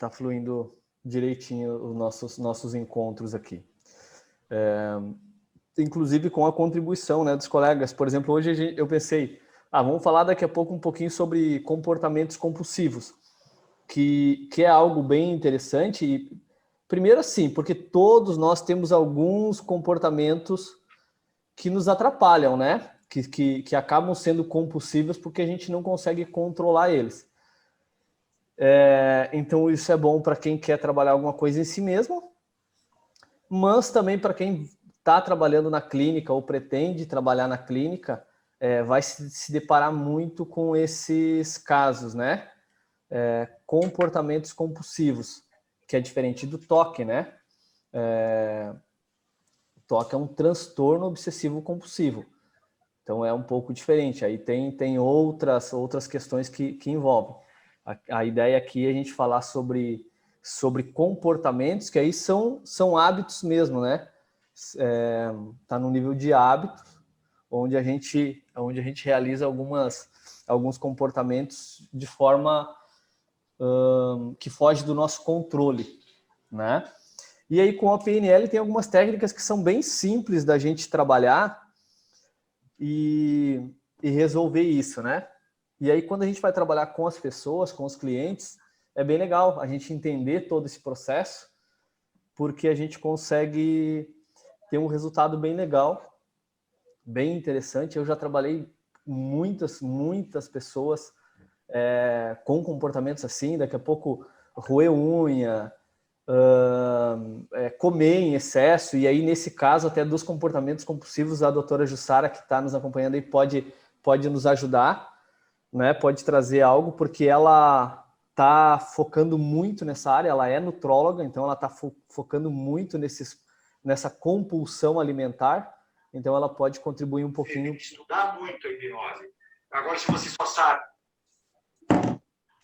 tá fluindo direitinho os nossos encontros aqui. Inclusive com a contribuição, né, dos colegas. Por exemplo, hoje eu pensei, vamos falar daqui a pouco um pouquinho sobre comportamentos compulsivos, que é algo bem interessante. E, primeiro assim, porque todos nós temos alguns comportamentos que nos atrapalham, né? Que acabam sendo compulsivos porque a gente não consegue controlar eles. Então isso é bom para quem quer trabalhar alguma coisa em si mesmo, mas também para quem está trabalhando na clínica ou pretende trabalhar na clínica, vai se deparar muito com esses casos, né? Comportamentos compulsivos, que é diferente do TOC, né? O TOC é um transtorno obsessivo compulsivo. Então é um pouco diferente. Aí tem outras questões que envolvem. A ideia aqui é a gente falar sobre comportamentos, que aí são hábitos mesmo, né? Tá no nível de hábitos, onde a gente realiza alguns comportamentos de forma que foge do nosso controle, né? E aí com a PNL tem algumas técnicas que são bem simples da gente trabalhar e resolver isso, né? E aí quando a gente vai trabalhar com as pessoas, com os clientes, é bem legal a gente entender todo esse processo, porque a gente consegue ter um resultado bem legal, bem interessante. Eu já trabalhei muitas pessoas com comportamentos assim, daqui a pouco roer unha, comer em excesso, e aí nesse caso até dos comportamentos compulsivos, a doutora Jussara, que está nos acompanhando aí, pode nos ajudar, né? Pode trazer algo, porque ela está focando muito nessa área, ela é nutróloga, então ela está focando muito nessa compulsão alimentar, então ela pode contribuir um pouquinho. Você tem que estudar muito a hipnose. Agora, se você só sabe...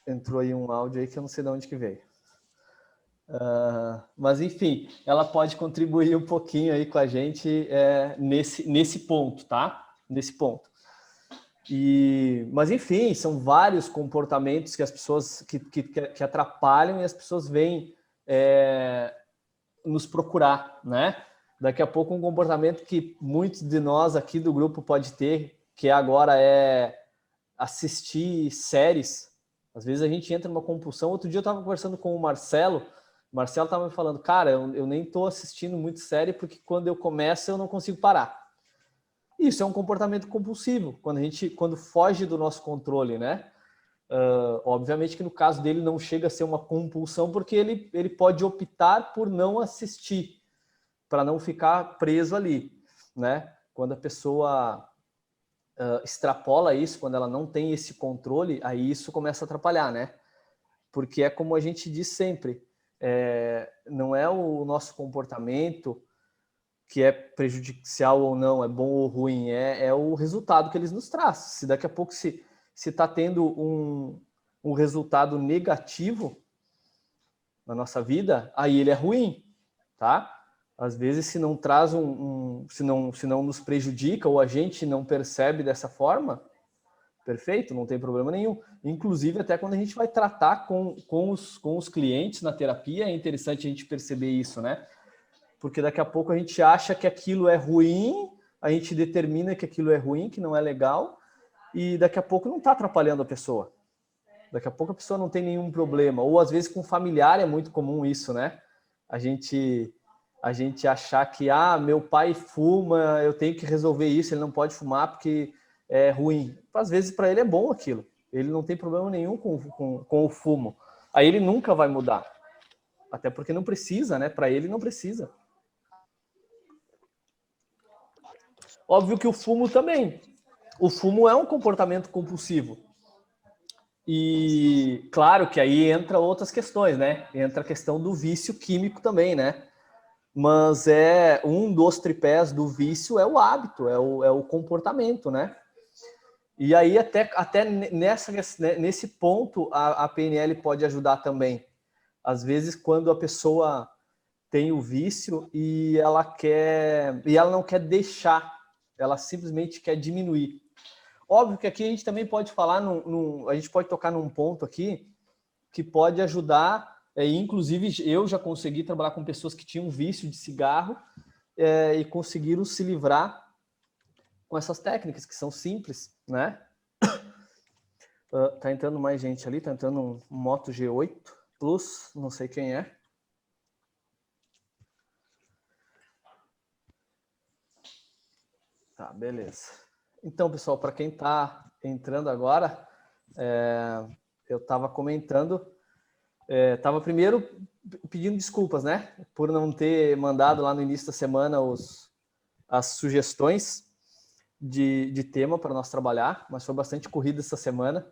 Entrou aí um áudio aí que eu não sei de onde que veio. Mas enfim, ela pode contribuir um pouquinho aí com a gente nesse ponto, tá? Nesse ponto. Mas enfim, são vários comportamentos que as pessoas que atrapalham, e as pessoas vêm nos procurar, né? Daqui a pouco um comportamento que muitos de nós aqui do grupo pode ter, que agora é assistir séries. Às vezes a gente entra numa compulsão. Outro dia eu estava conversando com o Marcelo estava me falando, cara, eu nem estou assistindo muito série porque quando eu começo eu não consigo parar. Isso é um comportamento compulsivo, quando foge do nosso controle, né? Obviamente que no caso dele não chega a ser uma compulsão, porque ele pode optar por não assistir, para não ficar preso ali, né? Quando a pessoa extrapola isso, quando ela não tem esse controle, aí isso começa a atrapalhar, né? Porque é como a gente diz sempre, não é o nosso comportamento que é prejudicial ou não, é bom ou ruim, é o resultado que eles nos trazem. Se daqui a pouco se está tendo um resultado negativo na nossa vida, aí ele é ruim, tá? Às vezes, se não traz se não nos prejudica, ou a gente não percebe dessa forma, perfeito, não tem problema nenhum. Inclusive, até quando a gente vai tratar com os clientes na terapia, é interessante a gente perceber isso, né? Porque daqui a pouco a gente acha que aquilo é ruim, a gente determina que aquilo é ruim, que não é legal, e daqui a pouco não está atrapalhando a pessoa. Daqui a pouco a pessoa não tem nenhum problema. Ou às vezes com familiar é muito comum isso, né? A gente achar que, meu pai fuma, eu tenho que resolver isso, ele não pode fumar porque é ruim. Às vezes para ele é bom aquilo. Ele não tem problema nenhum com o fumo. Aí ele nunca vai mudar. Até porque não precisa, né? Para ele não precisa. Óbvio que o fumo também. O fumo é um comportamento compulsivo. E claro que aí entra outras questões, né? Entra a questão do vício químico também, né? Mas um dos tripés do vício é o hábito, é o comportamento, né? E aí até nesse ponto a PNL pode ajudar também. Às vezes quando a pessoa tem o vício e ela não quer deixar, ela simplesmente quer diminuir. Óbvio que aqui a gente também pode falar, a gente pode tocar num ponto aqui que pode ajudar Inclusive, eu já consegui trabalhar com pessoas que tinham vício de cigarro e conseguiram se livrar com essas técnicas que são simples, né? Tá entrando mais gente ali, tá entrando um Moto G8 Plus, não sei quem é. Tá, beleza. Então, pessoal, para quem tá entrando agora, eu estava comentando, estava primeiro pedindo desculpas, né? Por não ter mandado lá no início da semana as sugestões de tema para nós trabalhar, mas foi bastante corrida essa semana.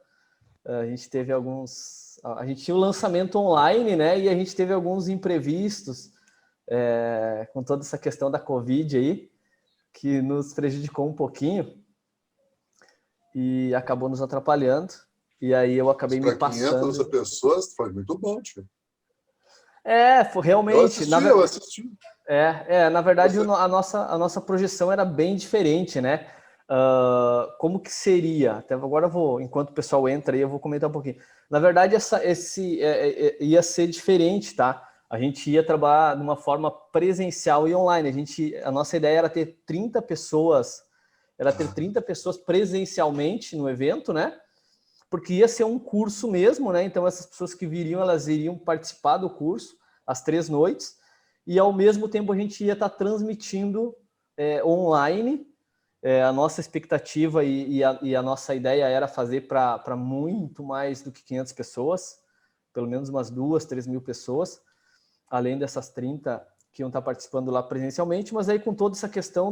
A gente teve a gente tinha o lançamento online, né? E a gente teve alguns imprevistos com toda essa questão da Covid aí, que nos prejudicou um pouquinho e acabou nos atrapalhando. E aí eu acabei me passando. Para 500 pessoas foi muito bom, tio. Foi realmente. Eu assisti. Na verdade, a nossa projeção era bem diferente, né? Como que seria? Até agora enquanto o pessoal entra aí, eu vou comentar um pouquinho. Na verdade, ia ser diferente, tá? A gente ia trabalhar de uma forma presencial e online. A nossa ideia era ter 30 pessoas, presencialmente no evento, né? Porque ia ser um curso mesmo, né? Então essas pessoas que viriam, elas iriam participar do curso às 3 noites, e ao mesmo tempo a gente ia estar transmitindo online. A nossa expectativa e a nossa ideia era fazer para muito mais do que 500 pessoas, pelo menos umas 2, 3 mil pessoas, além dessas 30 que iam estar participando lá presencialmente, mas aí com toda essa questão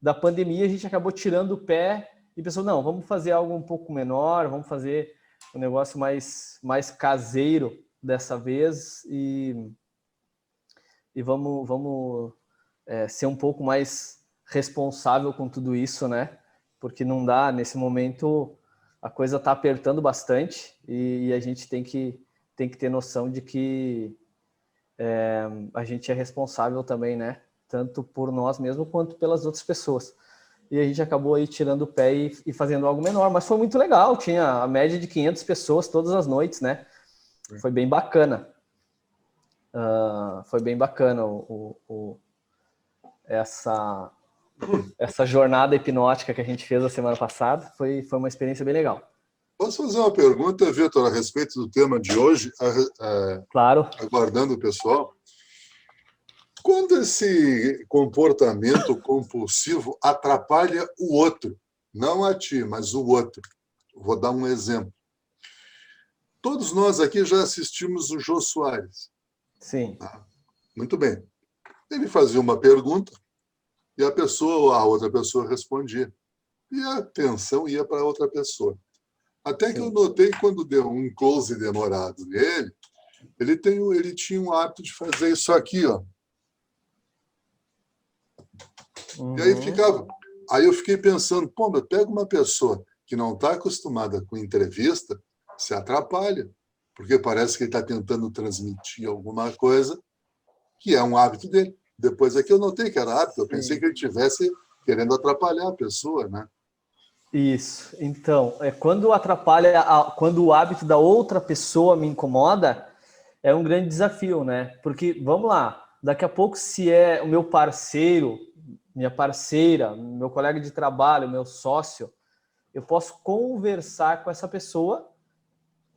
da pandemia, a gente acabou tirando o pé e pensou, não, vamos fazer algo um pouco menor, vamos fazer um negócio mais caseiro dessa vez e vamos ser um pouco mais responsável com tudo isso, né? Porque não dá, nesse momento, a coisa está apertando bastante e a gente tem que ter noção de que a gente é responsável também, né? Tanto por nós mesmos quanto pelas outras pessoas. E a gente acabou aí tirando o pé e fazendo algo menor, mas foi muito legal, tinha a média de 500 pessoas todas as noites, né? Foi bem bacana. Foi bem bacana essa jornada hipnótica que a gente fez a semana passada, foi uma experiência bem legal. Posso fazer uma pergunta, Vitor, a respeito do tema de hoje? Claro. Aguardando o pessoal. Quando esse comportamento compulsivo atrapalha o outro, não a ti, mas o outro. Vou dar um exemplo. Todos nós aqui já assistimos o Jô Soares. Sim. Muito bem. Ele fazia uma pergunta e a outra pessoa respondia. E a atenção ia para a outra pessoa. Até que eu notei, quando deu um close demorado nele, ele tinha um hábito de fazer isso aqui, ó. Uhum. E aí eu fiquei pensando, mas pega uma pessoa que não está acostumada com entrevista, se atrapalha, porque parece que ele está tentando transmitir alguma coisa que é um hábito dele. Depois aqui eu notei que era hábito, eu pensei que ele estivesse querendo atrapalhar a pessoa, né? Isso. Então, quando quando o hábito da outra pessoa me incomoda, é um grande desafio, né? Porque, vamos lá, daqui a pouco, se é o meu parceiro, minha parceira, meu colega de trabalho, meu sócio, eu posso conversar com essa pessoa,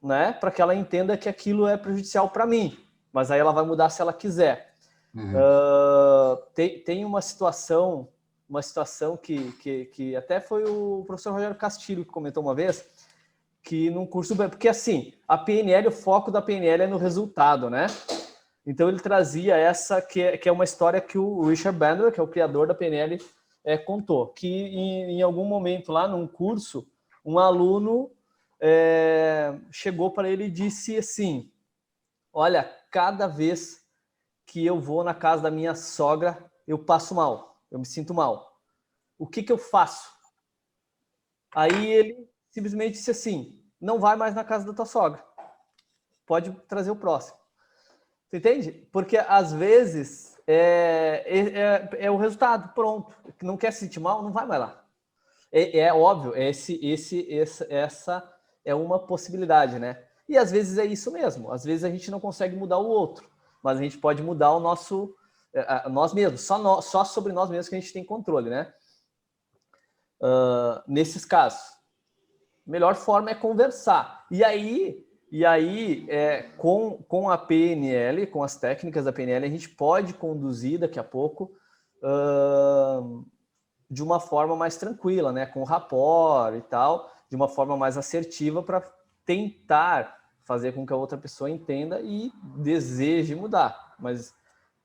né, para que ela entenda que aquilo é prejudicial para mim, mas aí ela vai mudar se ela quiser. Tem uma situação que até foi o professor Rogério Castilho que comentou uma vez, que num curso, porque assim, a PNL, o foco da PNL é no resultado, né? Então ele trazia essa, que é uma história que o Richard Bandler, que é o criador da PNL, contou, que em algum momento lá num curso, um aluno chegou para ele e disse assim, olha, cada vez que eu vou na casa da minha sogra, eu passo mal, eu me sinto mal. O que eu faço? Aí ele simplesmente disse assim, não vai mais na casa da tua sogra, pode trazer o próximo. Você entende? Porque às vezes é o resultado, pronto. Não quer se sentir mal, não vai mais lá. É óbvio, essa é uma possibilidade, né? E às vezes é isso mesmo. Às vezes a gente não consegue mudar o outro, mas a gente pode mudar o nosso, nós mesmos, só sobre nós mesmos que a gente tem controle, né? Nesses casos, a melhor forma é conversar. E aí com a PNL, com as técnicas da PNL, a gente pode conduzir daqui a pouco de uma forma mais tranquila, né? Com rapport e tal, de uma forma mais assertiva para tentar fazer com que a outra pessoa entenda e deseje mudar. Mas,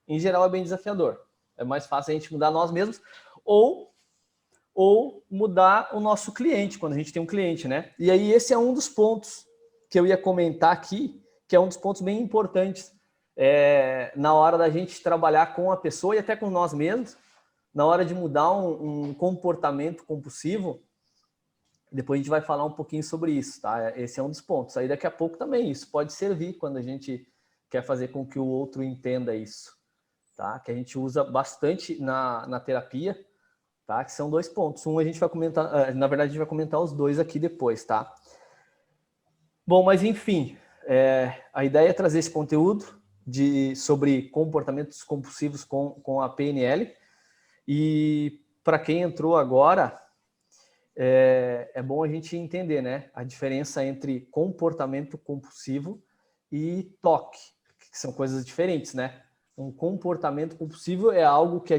em geral, é bem desafiador. É mais fácil a gente mudar nós mesmos ou mudar o nosso cliente, quando a gente tem um cliente, né? E aí esse é um dos pontos que eu ia comentar aqui, que é um dos pontos bem importantes na hora da gente trabalhar com a pessoa e até com nós mesmos, na hora de mudar um comportamento compulsivo. Depois a gente vai falar um pouquinho sobre isso, tá? Esse é um dos pontos. Aí daqui a pouco também isso pode servir quando a gente quer fazer com que o outro entenda isso, tá? Que a gente usa bastante na terapia, tá? Que são 2 pontos. Um a gente vai comentar, na verdade a gente vai comentar os 2 aqui depois, tá? Bom, mas enfim, a ideia é trazer esse conteúdo sobre comportamentos compulsivos com a PNL. E para quem entrou agora, é bom a gente entender, né, a diferença entre comportamento compulsivo e TOC, que são coisas diferentes, né? Um comportamento compulsivo é algo que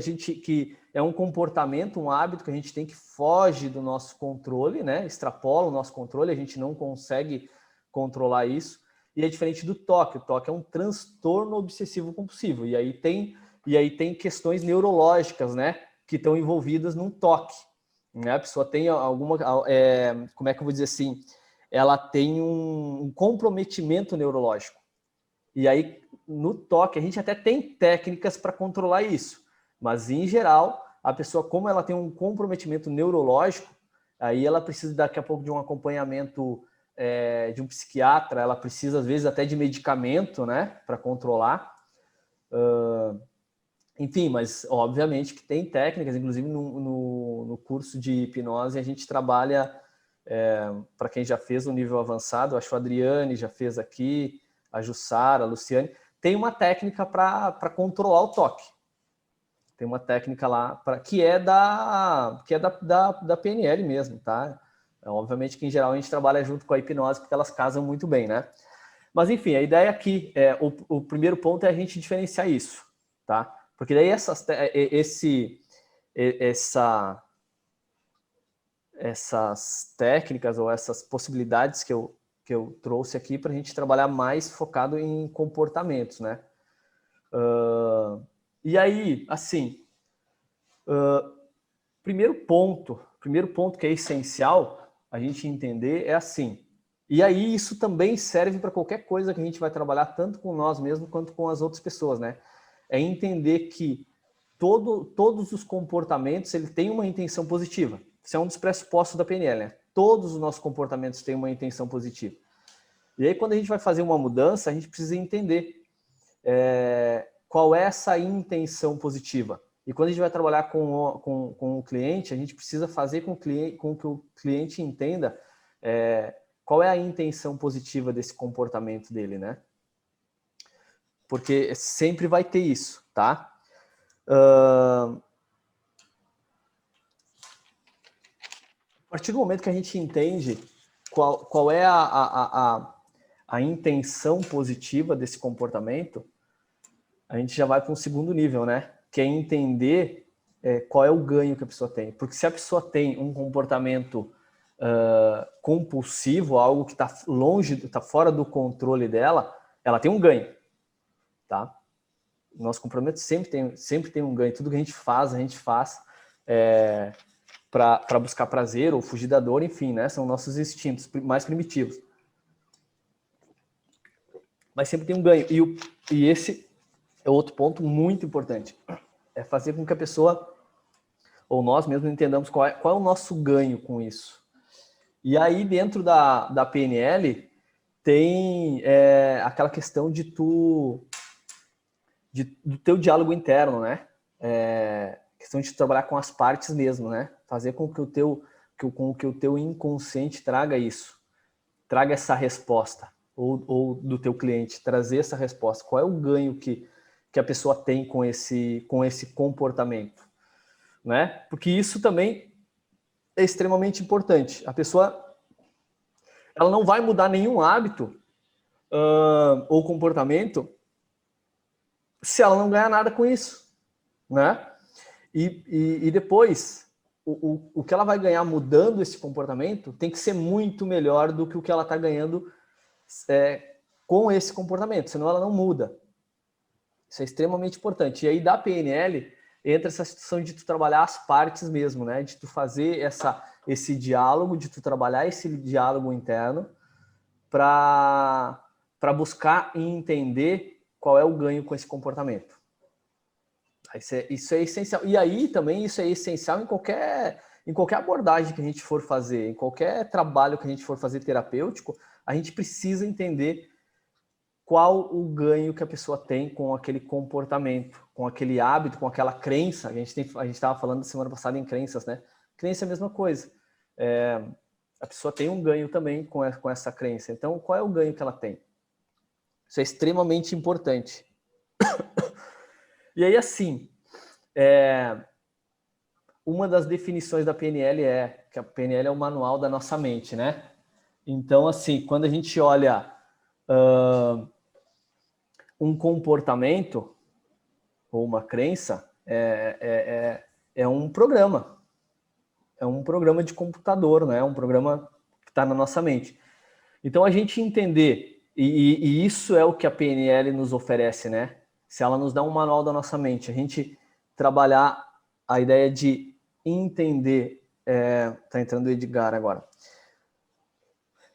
é um comportamento, um hábito que a gente tem que foge do nosso controle, né? Extrapola o nosso controle, a gente não consegue controlar isso. E é diferente do TOC. O TOC é um transtorno obsessivo compulsivo. E aí tem questões neurológicas, né, que estão envolvidas num TOC. Né? A pessoa tem alguma, como é que eu vou dizer assim? Ela tem um comprometimento neurológico. E aí, no TOC, a gente até tem técnicas para controlar isso. Mas, em geral, a pessoa, como ela tem um comprometimento neurológico, aí ela precisa, daqui a pouco, de um acompanhamento de um psiquiatra, ela precisa, às vezes, até de medicamento, né, para controlar. Enfim, mas, obviamente, que tem técnicas, inclusive no curso de hipnose, a gente trabalha, para quem já fez no nível avançado, acho que a Adriane já fez aqui, a Jussara, a Luciane, tem uma técnica para controlar o toque. Tem uma técnica lá que é da PNL mesmo, tá? Obviamente que em geral a gente trabalha junto com a hipnose porque elas casam muito bem, né? Mas enfim, a ideia aqui, o primeiro ponto é a gente diferenciar isso, tá? Porque daí essas técnicas ou essas possibilidades que eu trouxe aqui para a gente trabalhar mais focado em comportamentos, né? E aí, assim, primeiro ponto que é essencial a gente entender é assim. E aí isso também serve para qualquer coisa que a gente vai trabalhar, tanto com nós mesmos quanto com as outras pessoas, né? É entender que todos os comportamentos ele tem uma intenção positiva. Isso é um dos pressupostos da PNL, né? Todos os nossos comportamentos têm uma intenção positiva. E aí, quando a gente vai fazer uma mudança, a gente precisa entender qual é essa intenção positiva. E quando a gente vai trabalhar com o cliente, a gente precisa fazer com que o cliente entenda qual é a intenção positiva desse comportamento dele, né? Porque sempre vai ter isso, tá? A partir do momento que a gente entende qual é a intenção positiva desse comportamento, a gente já vai para um segundo nível, né? Que é entender qual é o ganho que a pessoa tem. Porque se a pessoa tem um comportamento compulsivo, algo que está longe, está fora do controle dela, ela tem um ganho, tá? Nosso comportamento sempre tem um ganho. Tudo que a gente faz para buscar prazer ou fugir da dor, enfim, né? São nossos instintos mais primitivos. Mas sempre tem um ganho. E esse é outro ponto muito importante. É fazer com que a pessoa, ou nós mesmos, entendamos qual é o nosso ganho com isso. E aí, dentro da PNL, tem aquela questão do teu diálogo interno, né? Questão de trabalhar com as partes mesmo, né? Fazer com que o teu inconsciente traga isso, traga essa resposta, ou do teu cliente, trazer essa resposta. Qual é o ganho que a pessoa tem com esse comportamento, né? Porque isso também é extremamente importante. A pessoa, ela não vai mudar nenhum hábito ou comportamento se ela não ganhar nada com isso, né? E depois, o que ela vai ganhar mudando esse comportamento tem que ser muito melhor do que o que ela está ganhando com esse comportamento, senão ela não muda. Isso é extremamente importante. E aí, da PNL, entra essa situação de tu trabalhar as partes mesmo, né? De tu fazer esse diálogo, de tu trabalhar esse diálogo interno para buscar e entender qual é o ganho com esse comportamento. Isso é essencial. E aí também isso é essencial em qualquer abordagem que a gente for fazer, em qualquer trabalho que a gente for fazer terapêutico, a gente precisa entender qual o ganho que a pessoa tem com aquele comportamento, com aquele hábito, com aquela crença. A gente estava falando semana passada em crenças, né? Crença é a mesma coisa. A pessoa tem um ganho também com essa crença. Então, qual é o ganho que ela tem? Isso é extremamente importante. E aí, assim, uma das definições da PNL é que a PNL é o manual da nossa mente, né? Então, assim, quando a gente olha um comportamento ou uma crença, é um programa. É um programa de computador, né? É um programa que está na nossa mente. Então, a gente entender, e isso é o que a PNL nos oferece, né? Se ela nos dá um manual da nossa mente, a gente trabalhar a ideia de entender, tá entrando o Edgar agora,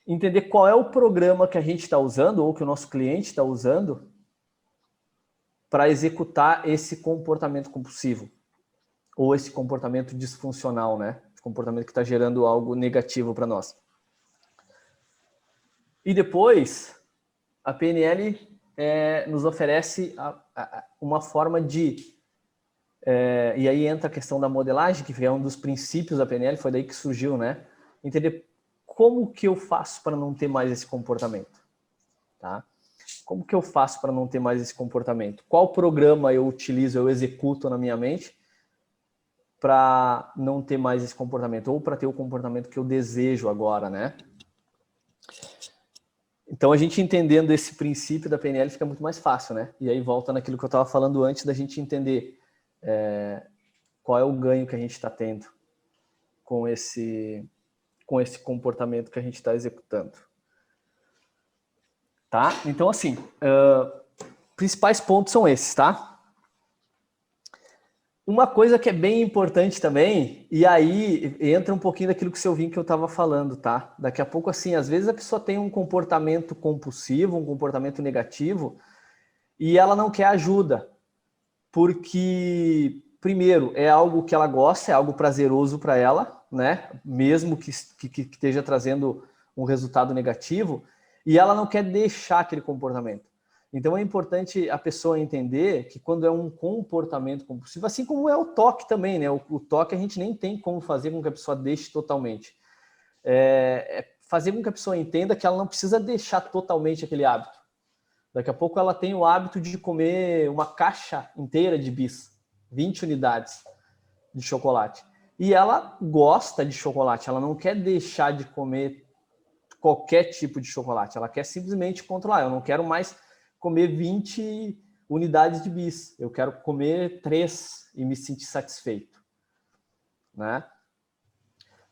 entender qual é o programa que a gente está usando, ou que o nosso cliente está usando, para executar esse comportamento compulsivo, ou esse comportamento disfuncional, né? Esse comportamento que está gerando algo negativo para nós. E depois, a PNL nos oferece uma forma de... e aí entra a questão da modelagem, que é um dos princípios da PNL, foi daí que surgiu, né? Entender como que eu faço para não ter mais esse comportamento, tá? Como que eu faço para não ter mais esse comportamento? Qual programa eu utilizo, eu executo na minha mente para não ter mais esse comportamento? Ou para ter o comportamento que eu desejo agora, né? Então, a gente entendendo esse princípio da PNL fica muito mais fácil, né? E aí volta naquilo que eu estava falando antes da gente entender qual é o ganho que a gente está tendo com esse comportamento que a gente está executando. Tá? Então, assim, principais pontos são esses, tá? Uma coisa que é bem importante também, e aí entra um pouquinho daquilo que o Silvinho que eu estava falando, tá? Daqui a pouco, assim, às vezes a pessoa tem um comportamento compulsivo, um comportamento negativo, e ela não quer ajuda, porque, primeiro, é algo que ela gosta, é algo prazeroso para ela, né? Mesmo que esteja trazendo um resultado negativo, e ela não quer deixar aquele comportamento. Então é importante a pessoa entender que quando é um comportamento compulsivo, assim como é o toque também, né? O toque a gente nem tem como fazer com que a pessoa deixe totalmente. Fazer com que a pessoa entenda que ela não precisa deixar totalmente aquele hábito. Daqui a pouco ela tem o hábito de comer uma caixa inteira de bis, 20 unidades de chocolate. E ela gosta de chocolate, ela não quer deixar de comer qualquer tipo de chocolate, ela quer simplesmente controlar. Eu não quero mais comer 20 unidades de bis, eu quero comer 3 e me sentir satisfeito, né?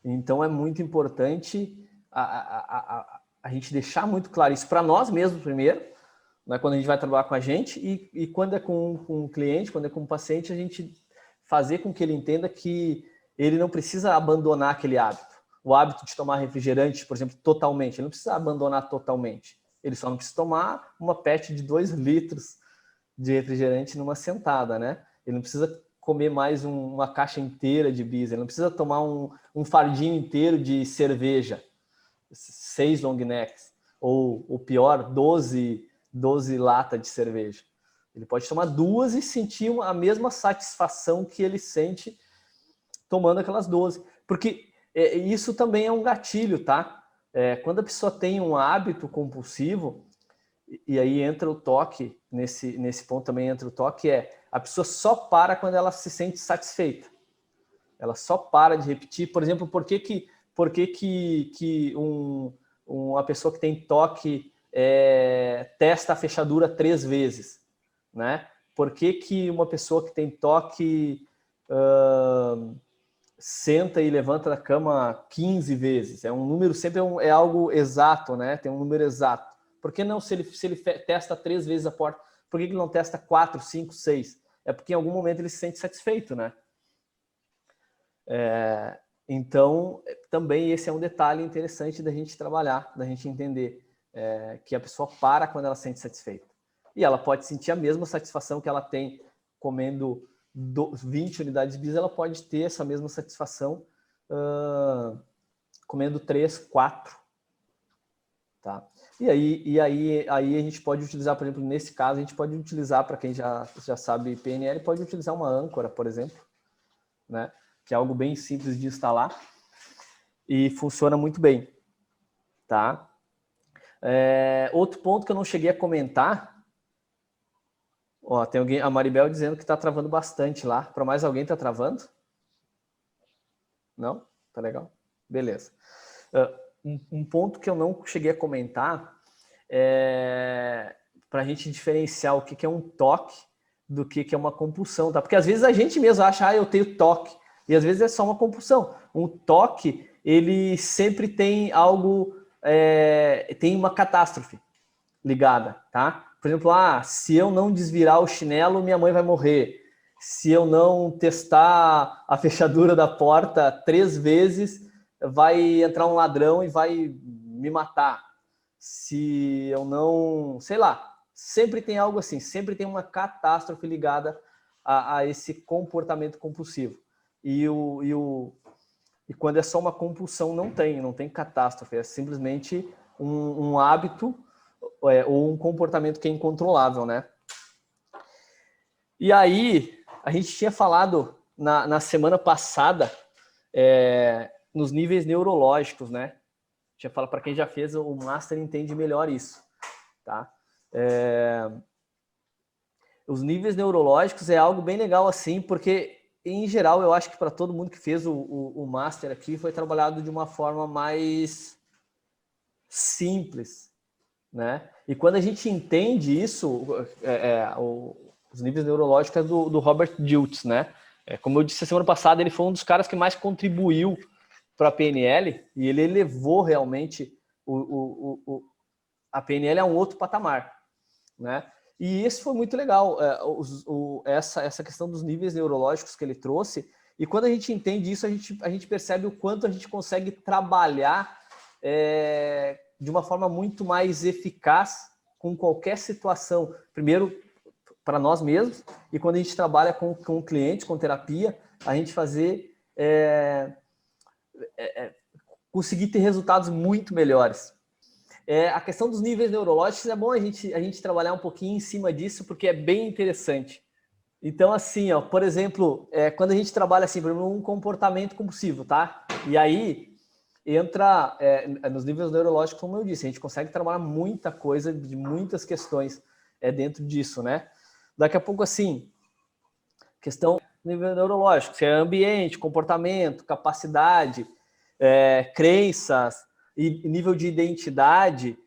Então é muito importante a gente deixar muito claro isso para nós mesmos primeiro, né, quando a gente vai trabalhar com a gente, e quando é com um cliente, quando é com um paciente, a gente fazer com que ele entenda que ele não precisa abandonar aquele hábito. O hábito de tomar refrigerante, por exemplo, totalmente, ele não precisa abandonar totalmente. Ele só não precisa tomar uma PET de 2 litros de refrigerante numa sentada, né? Ele não precisa comer mais uma caixa inteira de bis, ele não precisa tomar um fardinho inteiro de cerveja, 6 long necks, ou pior, 12 latas de cerveja. Ele pode tomar 2 e sentir a mesma satisfação que ele sente tomando aquelas 12. Porque isso também é um gatilho, tá? Quando a pessoa tem um hábito compulsivo, e aí entra o toque, nesse ponto também entra o toque, a pessoa só para quando ela se sente satisfeita. Ela só para de repetir. Por exemplo, por que uma pessoa que tem toque testa a fechadura 3 vezes, né? Por que uma pessoa que tem toque senta e levanta da cama 15 vezes? É um número, sempre é algo exato, né? Tem um número exato. Por que não, se ele testa 3 vezes a porta, por que ele não testa 4, 5, 6? É porque em algum momento ele se sente satisfeito, né? Então, também esse é um detalhe interessante da gente trabalhar, da gente entender que a pessoa para quando ela se sente satisfeita. E ela pode sentir a mesma satisfação que ela tem comendo 20 unidades bis, ela pode ter essa mesma satisfação comendo 3, 4. Tá? E aí a gente pode utilizar, por exemplo, nesse caso, a gente pode utilizar, para quem já sabe PNL, pode utilizar uma âncora, por exemplo, né? Que é algo bem simples de instalar e funciona muito bem. Tá? Outro ponto que eu não cheguei a comentar, tem alguém, a Maribel dizendo que está travando bastante lá. Para mais alguém está travando? Não? Tá legal? Beleza. Um ponto que eu não cheguei a comentar para a gente diferenciar o que é um toque do que é uma compulsão, tá? Porque às vezes a gente mesmo acha, eu tenho toque, e às vezes é só uma compulsão. Um toque, ele sempre tem algo, tem uma catástrofe ligada, tá? Por exemplo, se eu não desvirar o chinelo, minha mãe vai morrer. Se eu não testar a fechadura da porta 3 vezes, vai entrar um ladrão e vai me matar. Se eu não... sei lá, sempre tem algo assim, sempre tem uma catástrofe ligada a esse comportamento compulsivo. E quando é só uma compulsão, não tem catástrofe, é simplesmente um hábito ou um comportamento que é incontrolável, né? E aí, a gente tinha falado na semana passada nos níveis neurológicos, né? Tinha falado, para quem já fez o Master entende melhor isso, tá? Os níveis neurológicos é algo bem legal assim, porque em geral eu acho que para todo mundo que fez o Master aqui foi trabalhado de uma forma mais simples, né? E quando a gente entende isso, os níveis neurológicos do Robert Dilts, né? Como eu disse a semana passada, ele foi um dos caras que mais contribuiu para a PNL e ele elevou realmente a PNL a um outro patamar, né? E isso foi muito legal, essa questão dos níveis neurológicos que ele trouxe. E quando a gente entende isso, a gente percebe o quanto a gente consegue trabalhar de uma forma muito mais eficaz com qualquer situação. Primeiro, para nós mesmos, e quando a gente trabalha com clientes, com terapia, a gente fazer... conseguir ter resultados muito melhores. A questão dos níveis neurológicos é bom a gente trabalhar um pouquinho em cima disso, porque é bem interessante. Então, assim, por exemplo, quando a gente trabalha assim, por exemplo, um comportamento compulsivo, tá? E aí entra nos níveis neurológicos, como eu disse, a gente consegue trabalhar muita coisa, de muitas questões dentro disso, né? Daqui a pouco, assim, questão nível neurológico, se é ambiente, comportamento, capacidade, crenças, e nível de identidade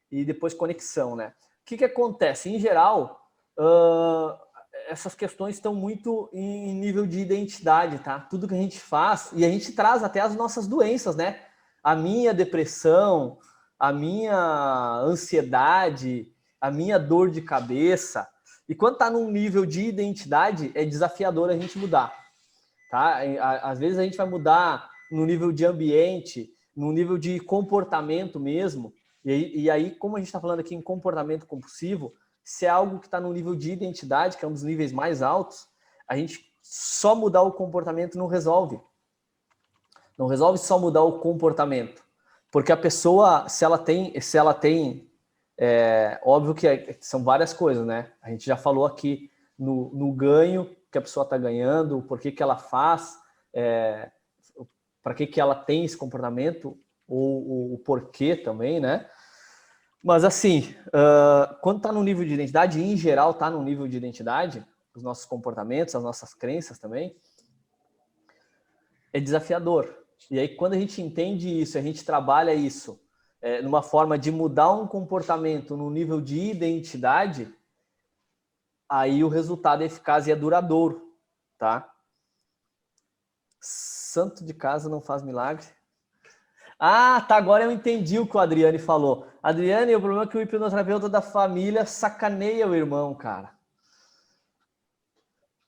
e depois conexão, né? O que acontece? Em geral, essas questões estão muito em nível de identidade, tá? Tudo que a gente faz, e a gente traz até as nossas doenças, né? A minha depressão, a minha ansiedade, a minha dor de cabeça. E quando tá num nível de identidade, é desafiador a gente mudar, tá? Às vezes a gente vai mudar no nível de ambiente, no nível de comportamento mesmo, e aí, como a gente está falando aqui em comportamento compulsivo, se é algo que está no nível de identidade, que é um dos níveis mais altos, a gente só mudar o comportamento não resolve. Não resolve só mudar o comportamento. Porque a pessoa, se ela tem óbvio que são várias coisas, né? A gente já falou aqui no ganho que a pessoa está ganhando, por que ela faz, para que ela tem esse comportamento, ou o porquê também, né? Mas assim, quando está no nível de identidade, em geral está no nível de identidade, os nossos comportamentos, as nossas crenças também, é desafiador. E aí quando a gente entende isso, a gente trabalha isso numa forma de mudar um comportamento no nível de identidade, aí o resultado é eficaz e é duradouro, tá? Santo de casa não faz milagre. Ah, tá, agora eu entendi o que o Adriane falou. Adriane, o problema é que o hipnoterapeuta da família sacaneia o irmão, cara.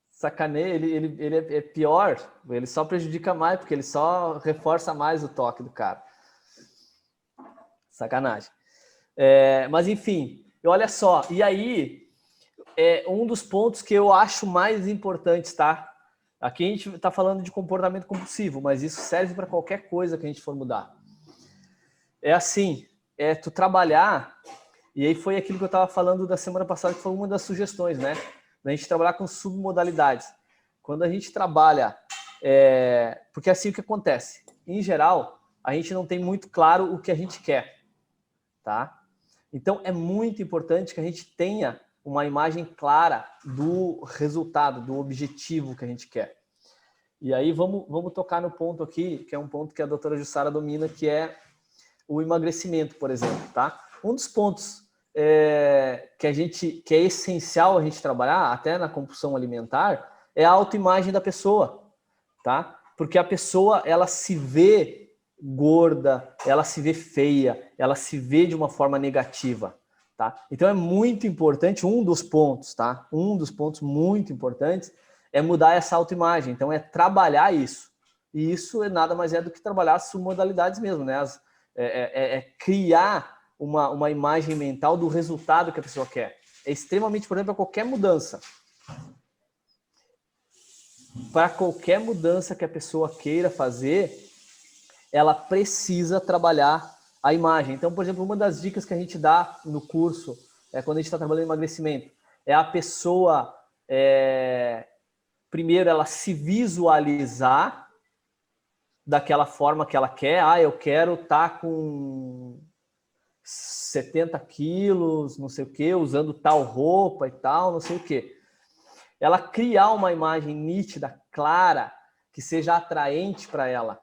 Sacaneia, ele é pior, ele só prejudica mais, porque ele só reforça mais o toque do cara. Sacanagem. Mas enfim, olha só, e aí, um dos pontos que eu acho mais importantes, tá? Aqui a gente está falando de comportamento compulsivo, mas isso serve para qualquer coisa que a gente for mudar. É assim, tu trabalhar, e aí foi aquilo que eu estava falando da semana passada, que foi uma das sugestões, né? Da gente trabalhar com submodalidades. Quando a gente trabalha, porque assim o que acontece? Em geral, a gente não tem muito claro o que a gente quer, tá? Então é muito importante que a gente tenha uma imagem clara do resultado, do objetivo que a gente quer. E aí vamos tocar no ponto aqui, que é um ponto que a doutora Jussara domina, que é o emagrecimento, por exemplo, tá? Um dos pontos que é essencial a gente trabalhar, até na compulsão alimentar, é a autoimagem da pessoa, tá? Porque a pessoa, ela se vê gorda, ela se vê feia, ela se vê de uma forma negativa, tá? Então é muito importante, um dos pontos, tá? Um dos pontos muito importantes é mudar essa autoimagem, então é trabalhar isso. E isso nada mais é do que trabalhar as submodalidades mesmo, né? Criar uma imagem mental do resultado que a pessoa quer. É extremamente importante para qualquer mudança. Para qualquer mudança que a pessoa queira fazer, ela precisa trabalhar a imagem. Então, por exemplo, uma das dicas que a gente dá no curso, quando a gente está trabalhando em emagrecimento, é a pessoa, primeiro, ela se visualizar daquela forma que ela quer. Eu quero estar com 70 quilos, não sei o quê, usando tal roupa e tal, não sei o quê. Ela criar uma imagem nítida, clara, que seja atraente para ela,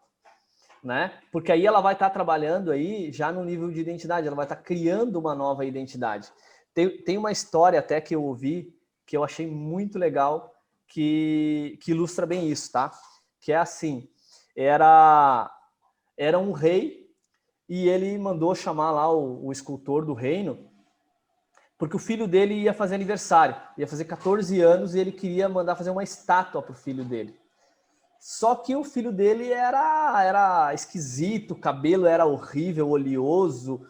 né? Porque aí ela vai estar trabalhando aí já no nível de identidade, ela vai estar criando uma nova identidade. Tem uma história até que eu ouvi, que eu achei muito legal, que ilustra bem isso, tá? Que é assim, era um rei e ele mandou chamar lá o escultor do reino, porque o filho dele ia fazer aniversário, ia fazer 14 anos e ele queria mandar fazer uma estátua para o filho dele. Só que o filho dele era esquisito, o cabelo era horrível, oleoso,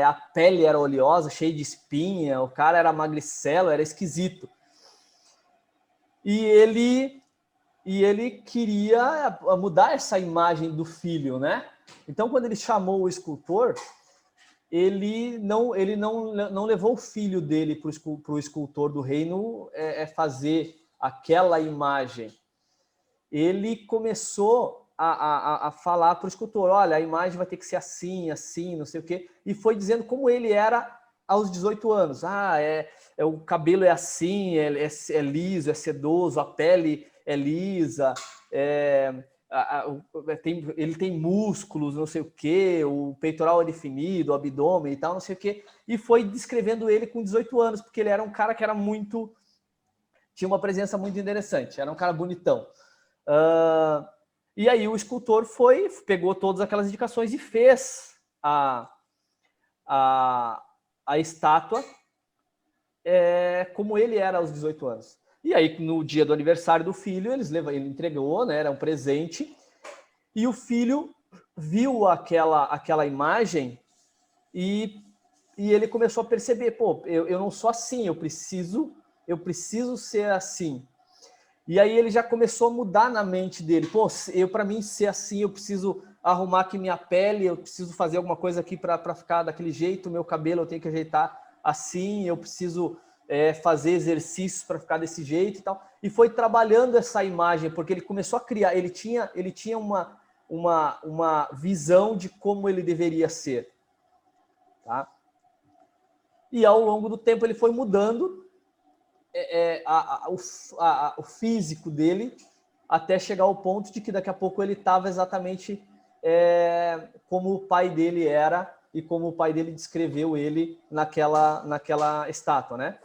a pele era oleosa, cheia de espinha, o cara era magricelo, era esquisito. E ele queria mudar essa imagem do filho, né? Então, quando ele chamou o escultor, ele não levou o filho dele para o escultor do reino fazer aquela imagem. Ele começou a falar para o escultor, olha, a imagem vai ter que ser assim, assim, não sei o quê, e foi dizendo como ele era aos 18 anos. O cabelo é assim, é liso, é sedoso, a pele é lisa, ele tem músculos, não sei o quê, o peitoral é definido, o abdômen e tal, não sei o quê, e foi descrevendo ele com 18 anos, porque ele era um cara que era tinha uma presença muito interessante, era um cara bonitão. E aí o escultor pegou todas aquelas indicações e fez a estátua como ele era aos 18 anos. E aí, no dia do aniversário do filho, ele entregou, né, era um presente, e o filho viu aquela imagem e ele começou a perceber, eu não sou assim, eu preciso ser assim. E aí ele já começou a mudar na mente dele. Para mim ser assim, eu preciso arrumar aqui minha pele, eu preciso fazer alguma coisa aqui para ficar daquele jeito, meu cabelo eu tenho que ajeitar assim, eu preciso fazer exercícios para ficar desse jeito e tal. E foi trabalhando essa imagem, porque ele começou a criar, ele tinha uma visão de como ele deveria ser. Tá? e ao longo do tempo ele foi mudando o físico dele até chegar ao ponto de que daqui a pouco ele estava exatamente como o pai dele era e como o pai dele descreveu ele naquela estátua, né?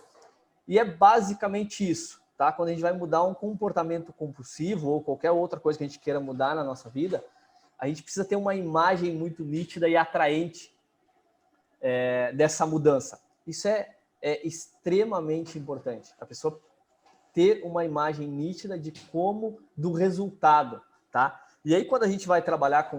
E é basicamente isso, tá? Quando a gente vai mudar um comportamento compulsivo ou qualquer outra coisa que a gente queira mudar na nossa vida, a gente precisa ter uma imagem muito nítida e atraente dessa mudança. Isso é extremamente importante. A pessoa ter uma imagem nítida do resultado, tá? E aí, quando a gente vai trabalhar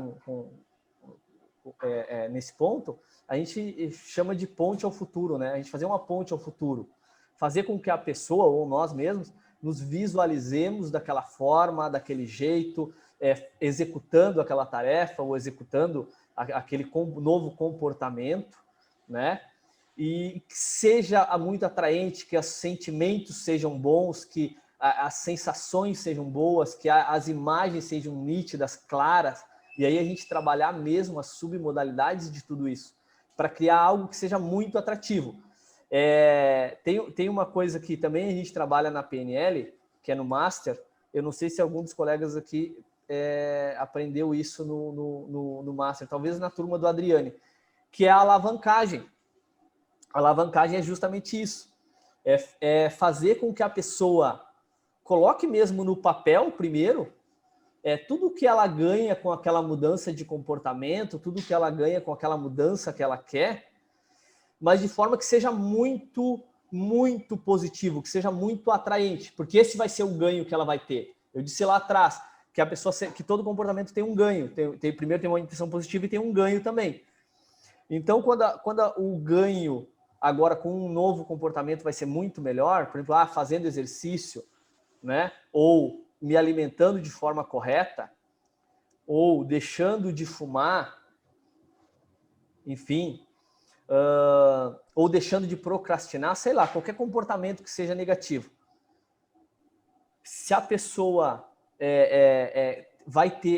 nesse ponto, a gente chama de ponte ao futuro, né? A gente fazer uma ponte ao futuro. Fazer com que a pessoa, ou nós mesmos, nos visualizemos daquela forma, daquele jeito, executando aquela tarefa ou executando aquele novo comportamento, né? E que seja muito atraente, que os sentimentos sejam bons, que as sensações sejam boas, que as imagens sejam nítidas, claras, e aí a gente trabalhar mesmo as submodalidades de tudo isso, para criar algo que seja muito atrativo. Tem uma coisa que também a gente trabalha na PNL, que é no Master, eu não sei se algum dos colegas aqui aprendeu isso no Master, talvez na turma do Adriane, que é a alavancagem. A alavancagem é justamente isso. É fazer com que a pessoa coloque mesmo no papel primeiro tudo que ela ganha com aquela mudança de comportamento, tudo que ela ganha com aquela mudança que ela quer, mas de forma que seja muito, muito positivo, que seja muito atraente, porque esse vai ser o ganho que ela vai ter. Eu disse lá atrás que todo comportamento tem um ganho. Primeiro tem uma intenção positiva e tem um ganho também. Então, quando o ganho agora com um novo comportamento vai ser muito melhor, por exemplo, fazendo exercício, né? Ou me alimentando de forma correta, ou deixando de fumar, enfim, ou deixando de procrastinar, sei lá, qualquer comportamento que seja negativo. Se a pessoa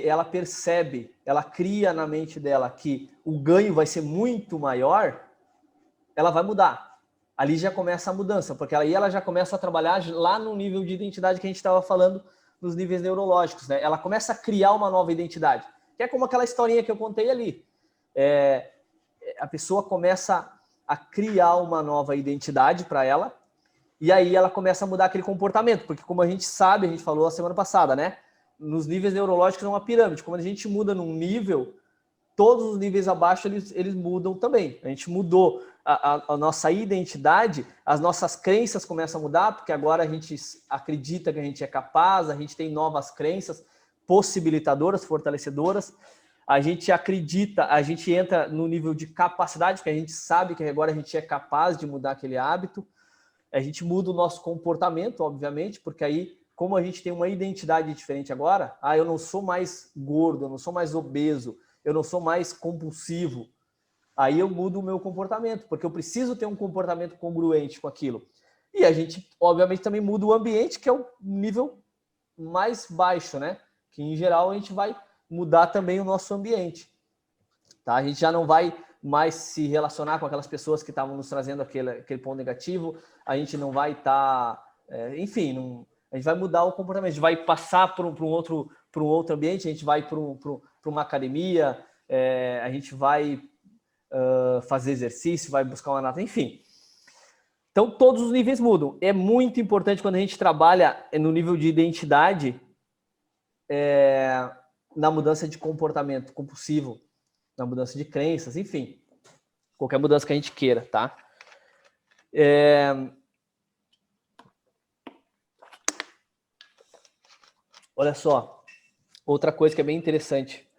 ela percebe, ela cria na mente dela que o ganho vai ser muito maior, ela vai mudar. Ali já começa a mudança, porque aí ela já começa a trabalhar lá no nível de identidade que a gente estava falando nos níveis neurológicos, né? Ela começa a criar uma nova identidade, que é como aquela historinha que eu contei ali. A pessoa começa a criar uma nova identidade para ela, e aí ela começa a mudar aquele comportamento, porque como a gente sabe, a gente falou a semana passada, né? Nos níveis neurológicos é uma pirâmide. Quando a gente muda num nível, todos os níveis abaixo eles mudam também. A gente mudou a nossa identidade, as nossas crenças começam a mudar, porque agora a gente acredita que a gente é capaz, a gente tem novas crenças possibilitadoras, fortalecedoras. A gente acredita, a gente entra no nível de capacidade, porque a gente sabe que agora a gente é capaz de mudar aquele hábito. A gente muda o nosso comportamento, obviamente, porque aí, como a gente tem uma identidade diferente agora, eu não sou mais gordo, eu não sou mais obeso, eu não sou mais compulsivo. Aí eu mudo o meu comportamento, porque eu preciso ter um comportamento congruente com aquilo. E a gente, obviamente, também muda o ambiente, que é o nível mais baixo, né? Que, em geral, a gente vai mudar também o nosso ambiente. Tá? A gente já não vai mais se relacionar com aquelas pessoas que estavam nos trazendo aquele ponto negativo, a gente não vai estar... enfim, a gente vai mudar o comportamento, a gente vai passar para um outro ambiente, a gente vai para uma academia, a gente vai fazer exercício, vai buscar uma nata, enfim. Então, todos os níveis mudam. É muito importante quando a gente trabalha no nível de identidade, na mudança de comportamento compulsivo, na mudança de crenças, enfim. Qualquer mudança que a gente queira, tá? Olha só, outra coisa que é bem interessante.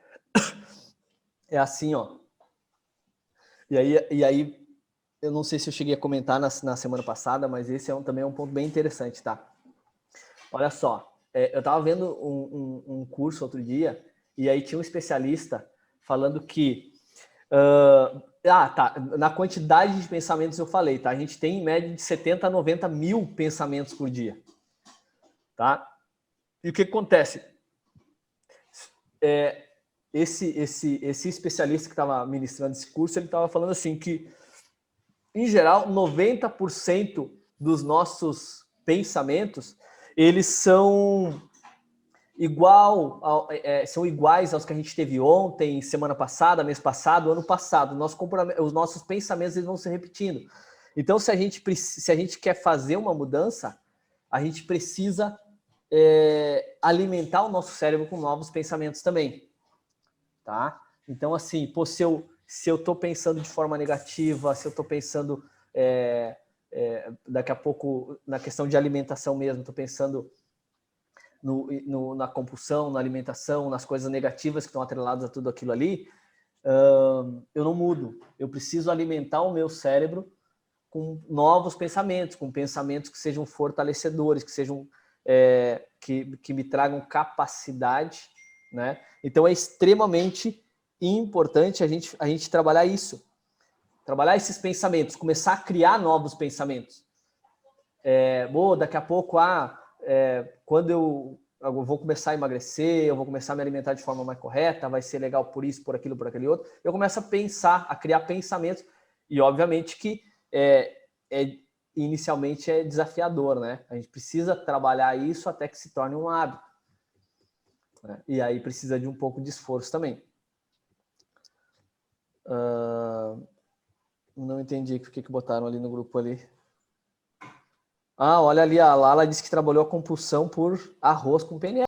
É assim, ó. E aí, eu não sei se eu cheguei a comentar na semana passada, mas esse também é um ponto bem interessante, tá? Olha só, eu estava vendo um curso outro dia, e aí tinha um especialista falando que... tá, na quantidade de pensamentos eu falei, tá? A gente tem em média de 70 a 90 mil pensamentos por dia, tá? E o que acontece? Esse especialista que estava ministrando esse curso, ele estava falando assim que em geral, 90% dos nossos pensamentos, eles são são iguais aos que a gente teve ontem, semana passada, mês passado, ano passado. Os nossos pensamentos eles vão se repetindo. Então, se a gente quer fazer uma mudança, a gente precisa alimentar o nosso cérebro com novos pensamentos também, tá? Então, assim, pô, se eu estou pensando de forma negativa, se eu estou pensando daqui a pouco na questão de alimentação mesmo, estou pensando na compulsão, na alimentação, nas coisas negativas que estão atreladas a tudo aquilo ali, eu não mudo. Eu preciso alimentar o meu cérebro com novos pensamentos, com pensamentos que sejam fortalecedores, que sejam que me tragam capacidade, né? Então é extremamente importante a gente trabalhar isso, trabalhar esses pensamentos, começar a criar novos pensamentos. Daqui a pouco, quando eu vou começar a emagrecer, eu vou começar a me alimentar de forma mais correta, vai ser legal por isso, por aquilo, por aquele outro. Eu começo a pensar, a criar pensamentos, e obviamente que inicialmente é desafiador, né? A gente precisa trabalhar isso até que se torne um hábito, né? E aí precisa de um pouco de esforço também. Não entendi o que botaram ali no grupo ali. Olha ali, a Lala disse que trabalhou a compulsão por arroz com PNL.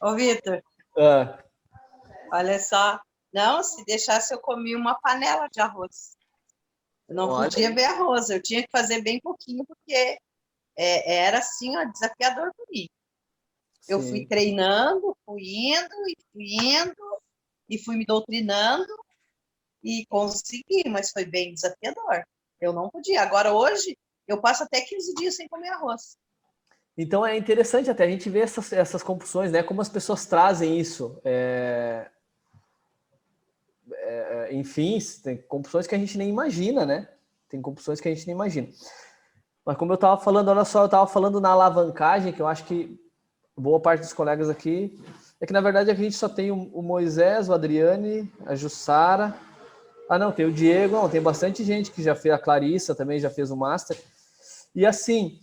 Ô, Vitor, olha só. Não, se deixasse eu comia uma panela de arroz. Eu não podia ver arroz, eu tinha que fazer bem pouquinho, porque era assim, ó, desafiador para mim. Eu fui treinando, fui indo, e fui me doutrinando, e consegui, mas foi bem desafiador. Eu não podia. Agora, hoje, eu passo até 15 dias sem comer arroz. Então é interessante até a gente ver essas compulsões, né? Como as pessoas trazem isso. Enfim, tem compulsões que a gente nem imagina, né? Tem compulsões que a gente nem imagina. Mas como eu estava falando, olha só, eu estava falando na alavancagem, que eu acho que boa parte dos colegas aqui, é que na verdade a gente só tem o Moisés, o Adriane, a Jussara. Não, tem o Diego, não, tem bastante gente que já fez, a Clarissa também já fez o Master. E assim,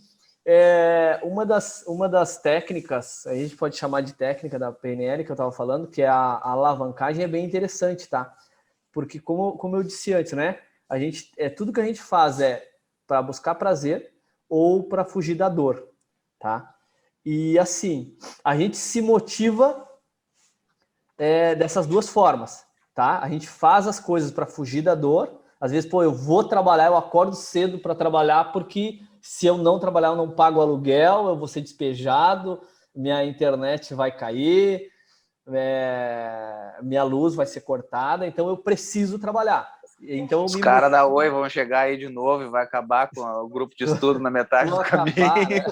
uma das técnicas, a gente pode chamar de técnica da PNL, que eu estava falando, que é a alavancagem, é bem interessante, tá? Porque como eu disse antes, né? Tudo que a gente faz é para buscar prazer ou para fugir da dor, tá? E assim, a gente se motiva dessas duas formas, tá? A gente faz as coisas para fugir da dor. Às vezes, eu vou trabalhar, eu acordo cedo para trabalhar, porque se eu não trabalhar, eu não pago aluguel, eu vou ser despejado, minha internet vai cair, minha luz vai ser cortada, então eu preciso trabalhar. Então, os caras da Oi vão chegar aí de novo e vai acabar com o grupo de estudo na metade do caminho. Né?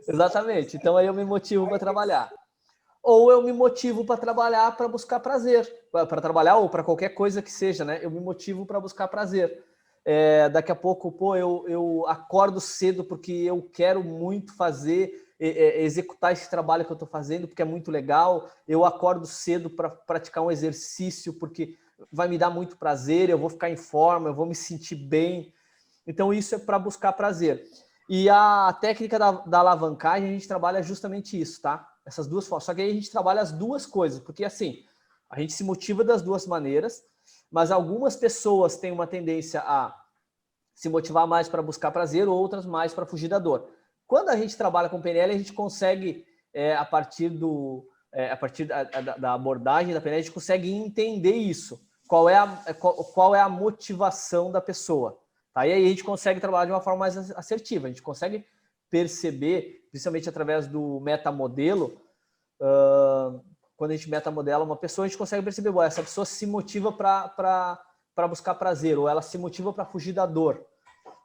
Exatamente. Então aí eu me motivo para trabalhar. Ou eu me motivo para trabalhar para buscar prazer. Para trabalhar ou para qualquer coisa que seja, né? Eu me motivo para buscar prazer. Daqui a pouco, eu acordo cedo porque eu quero muito executar esse trabalho que eu estou fazendo, porque é muito legal. Eu acordo cedo para praticar um exercício, porque vai me dar muito prazer, eu vou ficar em forma, eu vou me sentir bem. Então, isso é para buscar prazer. E a técnica da alavancagem, a gente trabalha justamente isso, tá? Essas duas formas. Só que aí a gente trabalha as duas coisas, porque assim, a gente se motiva das duas maneiras, mas algumas pessoas têm uma tendência a se motivar mais para buscar prazer, outras mais para fugir da dor. Quando a gente trabalha com PNL, a gente consegue, a partir da abordagem da PNL, a gente consegue entender isso. Qual é a motivação da pessoa. Tá? E aí a gente consegue trabalhar de uma forma mais assertiva. A gente consegue perceber, principalmente através do metamodelo, quando a gente metamodela uma pessoa, a gente consegue perceber, essa pessoa se motiva para buscar prazer, ou ela se motiva para fugir da dor,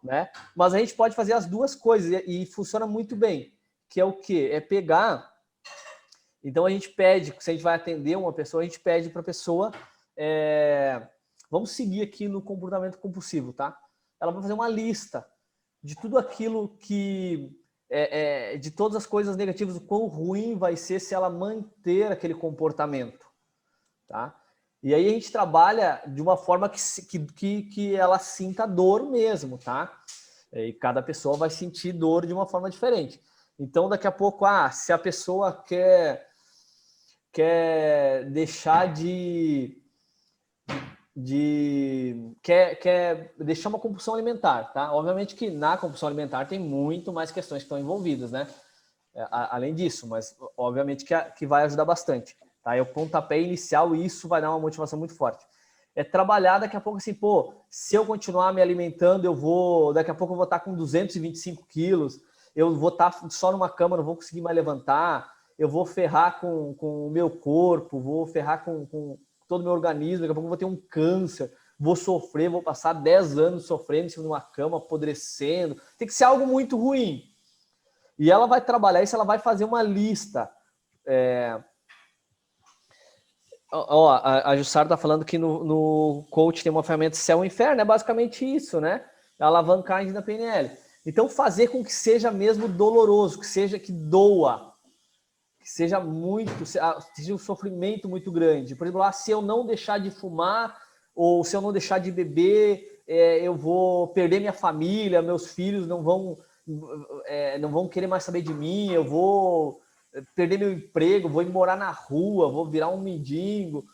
né? Mas a gente pode fazer as duas coisas e funciona muito bem, que é o quê? É pegar... Então a gente pede, se a gente vai atender uma pessoa, a gente pede para a pessoa, vamos seguir aqui no comportamento compulsivo, tá? Ela vai fazer uma lista de tudo aquilo que... de todas as coisas negativas, o quão ruim vai ser se ela manter aquele comportamento, tá? E aí a gente trabalha de uma forma que ela sinta dor mesmo, tá? E cada pessoa vai sentir dor de uma forma diferente. Então, daqui a pouco, se a pessoa quer deixar quer deixar uma compulsão alimentar, tá? Obviamente que na compulsão alimentar tem muito mais questões que estão envolvidas, né? Além disso, mas obviamente que vai ajudar bastante, tá? É o pontapé inicial e isso vai dar uma motivação muito forte. É trabalhar daqui a pouco assim, se eu continuar me alimentando, daqui a pouco eu vou estar com 225 quilos, eu vou estar só numa cama, não vou conseguir mais levantar, eu vou ferrar com o meu corpo, vou ferrar com todo o meu organismo, daqui a pouco eu vou ter um câncer, vou sofrer, vou passar 10 anos sofrendo em cima de uma cama, apodrecendo. Tem que ser algo muito ruim. E ela vai trabalhar isso, ela vai fazer uma lista. A Jussara está falando que no coach tem uma ferramenta céu e inferno, é basicamente isso, né? A alavancagem da PNL. Então, fazer com que seja mesmo doloroso, que doa, que seja um sofrimento muito grande. Por exemplo, se eu não deixar de fumar, ou se eu não deixar de beber, eu vou perder minha família, meus filhos não vão querer mais saber de mim, eu vou perder meu emprego, vou ir morar na rua, vou virar um mendigo,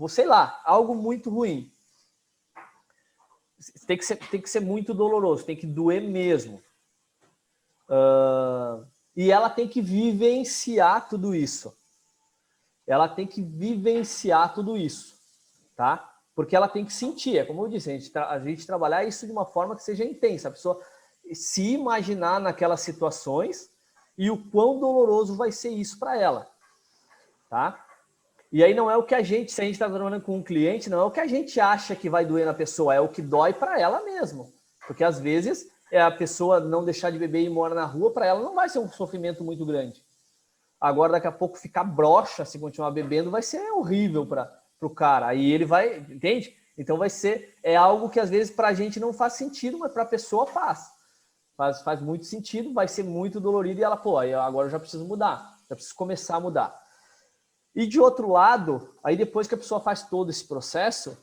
sei lá, algo muito ruim. Tem que ser muito doloroso, tem que doer mesmo. E ela tem que vivenciar tudo isso. Tá? Porque ela tem que sentir, como eu disse, a gente trabalhar isso de uma forma que seja intensa, a pessoa se imaginar naquelas situações e o quão doloroso vai ser isso para ela, tá? E aí não é o que se a gente está trabalhando com um cliente, não é o que a gente acha que vai doer na pessoa, é o que dói para ela mesmo. Porque às vezes a pessoa não deixar de beber e morar na rua, para ela não vai ser um sofrimento muito grande. Agora, daqui a pouco, ficar broxa se continuar bebendo vai ser horrível para o cara. Aí ele vai, entende? Então é algo que às vezes para a gente não faz sentido, mas para a pessoa faz. Faz muito sentido, vai ser muito dolorido e ela, aí agora eu já preciso mudar, já preciso começar a mudar. E de outro lado, aí depois que a pessoa faz todo esse processo,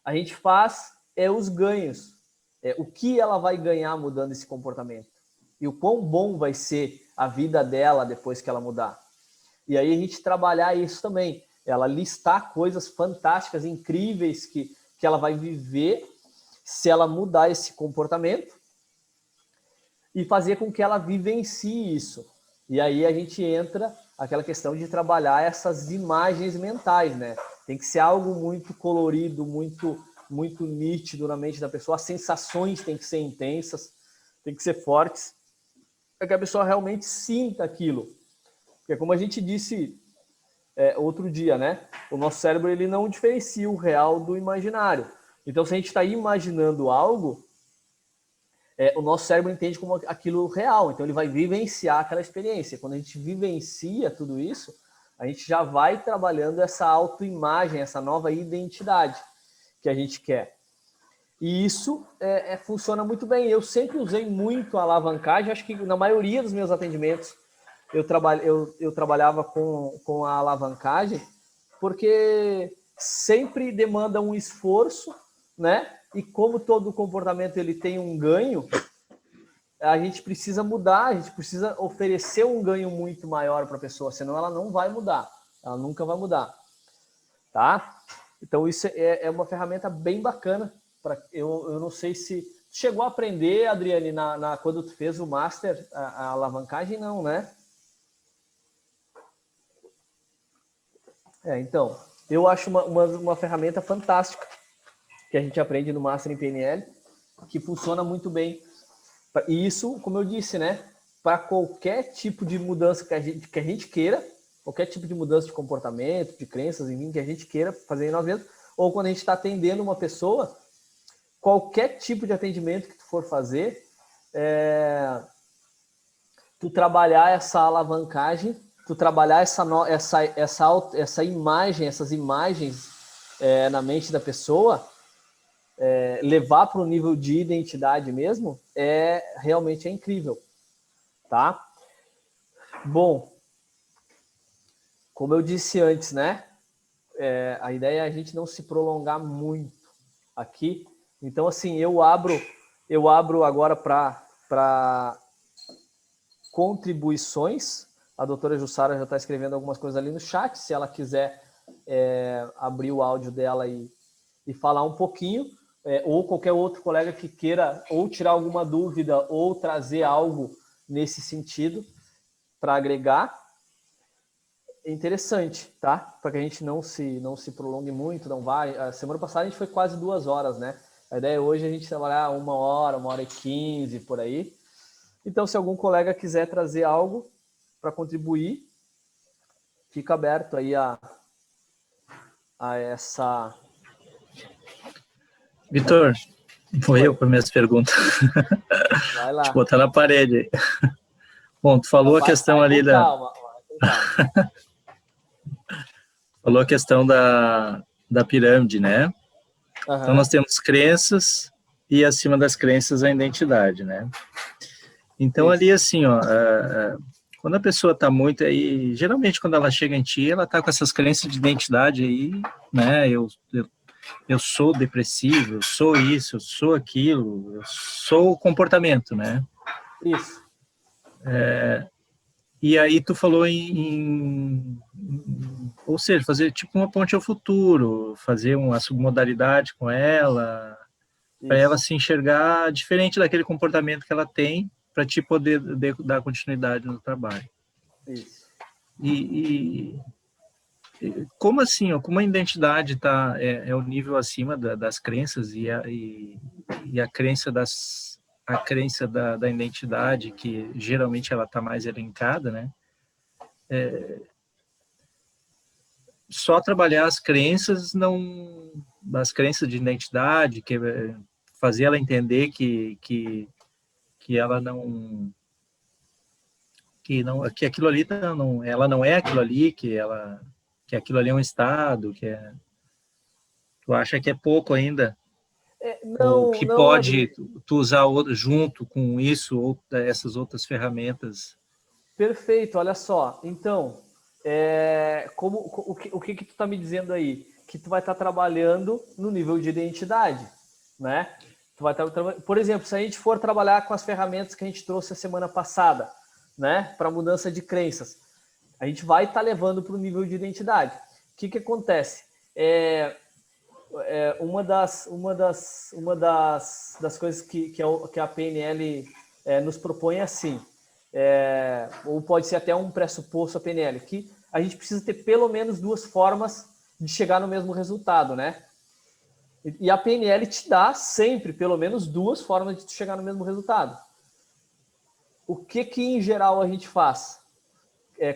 a gente faz os ganhos. O que ela vai ganhar mudando esse comportamento. E o quão bom vai ser a vida dela depois que ela mudar. E aí a gente trabalhar isso também. Ela listar coisas fantásticas, incríveis que ela vai viver se ela mudar esse comportamento e fazer com que ela vivencie isso. E aí a gente entra aquela questão de trabalhar essas imagens mentais, né? Tem que ser algo muito colorido, muito nítido na mente da pessoa. As sensações têm que ser intensas, têm que ser fortes, para que a pessoa realmente sinta aquilo. Porque como a gente disse outro dia, né? O nosso cérebro ele não diferencia o real do imaginário. Então, se a gente está imaginando algo, o nosso cérebro entende como aquilo real, então ele vai vivenciar aquela experiência. Quando a gente vivencia tudo isso, a gente já vai trabalhando essa autoimagem, essa nova identidade que a gente quer. E isso funciona muito bem. Eu sempre usei muito a alavancagem, acho que na maioria dos meus atendimentos eu trabalhava com a alavancagem, porque sempre demanda um esforço, né? E como todo comportamento ele tem um ganho, a gente precisa mudar, a gente precisa oferecer um ganho muito maior para a pessoa, senão ela não vai mudar, ela nunca vai mudar, tá? Então isso é uma ferramenta bem bacana. Eu não sei se chegou a aprender, Adriane, quando tu fez o Master, a alavancagem, não, né? Então, eu acho uma ferramenta fantástica que a gente aprende no Master em PNL, que funciona muito bem. E isso, como eu disse, né? Para qualquer tipo de mudança que a gente queira, qualquer tipo de mudança de comportamento, de crenças, enfim, que a gente queira fazer em nós mesmos, ou quando a gente está atendendo uma pessoa, qualquer tipo de atendimento que tu for fazer, tu trabalhar essa alavancagem, tu trabalhar essa imagem, essas imagens na mente da pessoa, levar para o nível de identidade mesmo, realmente é incrível, tá? Bom, como eu disse antes, né? a ideia é a gente não se prolongar muito aqui. Então, assim, eu abro agora para contribuições. A doutora Jussara já está escrevendo algumas coisas ali no chat, se ela quiser abrir o áudio dela e falar um pouquinho, ou qualquer outro colega que queira ou tirar alguma dúvida ou trazer algo nesse sentido para agregar. É interessante, tá? Para que a gente não se prolongue muito, não vai. A semana passada a gente foi quase 2 horas, né? A ideia é hoje a gente trabalhar 1 hora, 1h15, por aí. Então, se algum colega quiser trazer algo para contribuir, fica aberto aí a essa... Vitor, foi eu para minhas perguntas. Vai lá. Te botar na parede aí. Bom, tu falou a questão ali da... Calma. Falou a questão da pirâmide, né? Uhum. Então, nós temos crenças e, acima das crenças, a identidade, né? Então, ali, assim, ó, quando a pessoa está muito aí, geralmente, quando ela chega em ti, ela está com essas crenças de identidade aí, né? Eu sou depressivo, eu sou isso, eu sou aquilo, eu sou o comportamento, né? Isso. E aí tu falou ou seja, fazer tipo uma ponte ao futuro, fazer uma submodalidade com ela, para ela se enxergar diferente daquele comportamento que ela tem, para te poder dar continuidade no trabalho. Isso. E como assim, ó, como a identidade é o nível acima das crenças e a crença da identidade, que geralmente ela está mais elencada, né? Só trabalhar as crenças de identidade, fazer ela entender que ela que aquilo ali ela não é aquilo ali, que aquilo ali é um estado, tu acha que é pouco ainda? Ou que pode tu usar tu com isso ou essas outras ferramentas? Perfeito, olha só. Então, o que tu está me dizendo aí? Que tu vai estar trabalhando no nível de identidade, né? Tu vai por exemplo, se a gente for trabalhar com as ferramentas que a gente trouxe a semana passada, né? Para mudança de crenças, a gente vai estar levando para o nível de identidade. O que acontece? Uma das coisas que a PNL nos propõe é assim, ou pode ser até um pressuposto a PNL, que a gente precisa ter pelo menos 2 formas de chegar no mesmo resultado, né? E a PNL te dá sempre pelo menos 2 formas de chegar no mesmo resultado. O que em geral a gente faz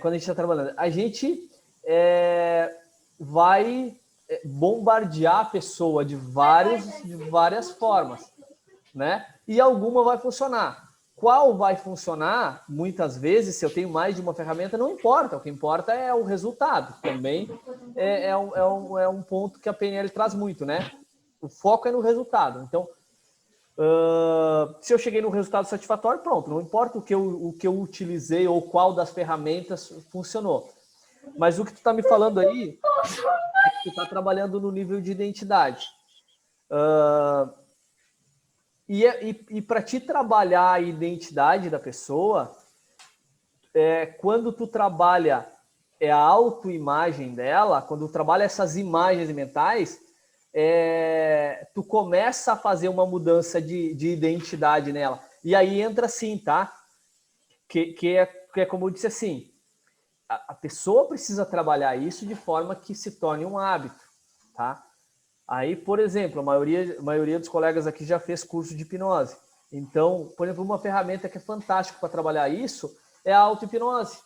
quando a gente está trabalhando? A gente vai bombardear a pessoa de várias formas, né? E alguma vai funcionar. Qual vai funcionar, muitas vezes, se eu tenho mais de uma ferramenta, não importa. O que importa é o resultado. Também é um ponto que a PNL traz muito, né? O foco é no resultado. Então, se eu cheguei no resultado satisfatório, pronto. Não importa o que eu utilizei ou qual das ferramentas funcionou. Mas o que tu está me falando aí é que tu está trabalhando no nível de identidade. E para te trabalhar a identidade da pessoa, quando tu trabalha a autoimagem dela, quando tu trabalha essas imagens mentais, tu começa a fazer uma mudança de identidade nela. E aí entra assim, tá? Que é como eu disse assim, a pessoa precisa trabalhar isso de forma que se torne um hábito, tá? Aí, por exemplo, a maioria dos colegas aqui já fez curso de hipnose. Então, por exemplo, uma ferramenta que é fantástica para trabalhar isso é a auto-hipnose.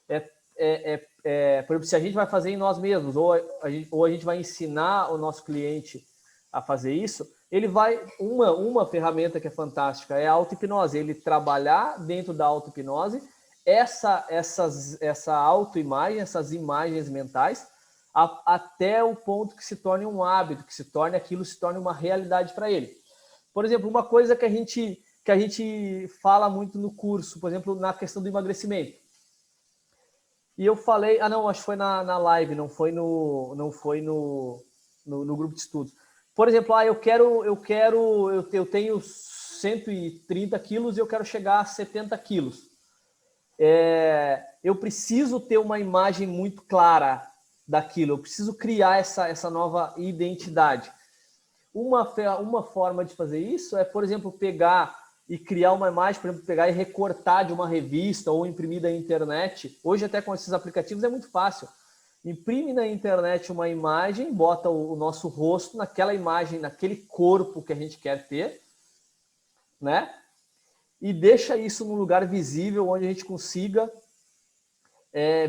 Por exemplo, se a gente vai fazer em nós mesmos, ou a gente vai ensinar o nosso cliente a fazer isso, ele vai... Uma ferramenta que é fantástica é a auto-hipnose. Ele trabalhar dentro da auto-hipnose essa autoimagem, essas imagens mentais, até o ponto que se torne um hábito, que se torne uma realidade para ele. Por exemplo, uma coisa que a gente fala muito no curso, por exemplo, na questão do emagrecimento. E eu falei, não, acho que foi na live, não foi no grupo de estudos. Por exemplo, eu tenho 130 quilos e eu quero chegar a 70 quilos. Eu preciso ter uma imagem muito clara daquilo, eu preciso criar essa nova identidade. Uma forma de fazer isso é, por exemplo, pegar e criar uma imagem, por exemplo, pegar e recortar de uma revista ou imprimir da internet. Hoje, até com esses aplicativos, é muito fácil. Imprime na internet uma imagem, bota o nosso rosto naquela imagem, naquele corpo que a gente quer ter, né? E deixa isso num lugar visível, onde a gente consiga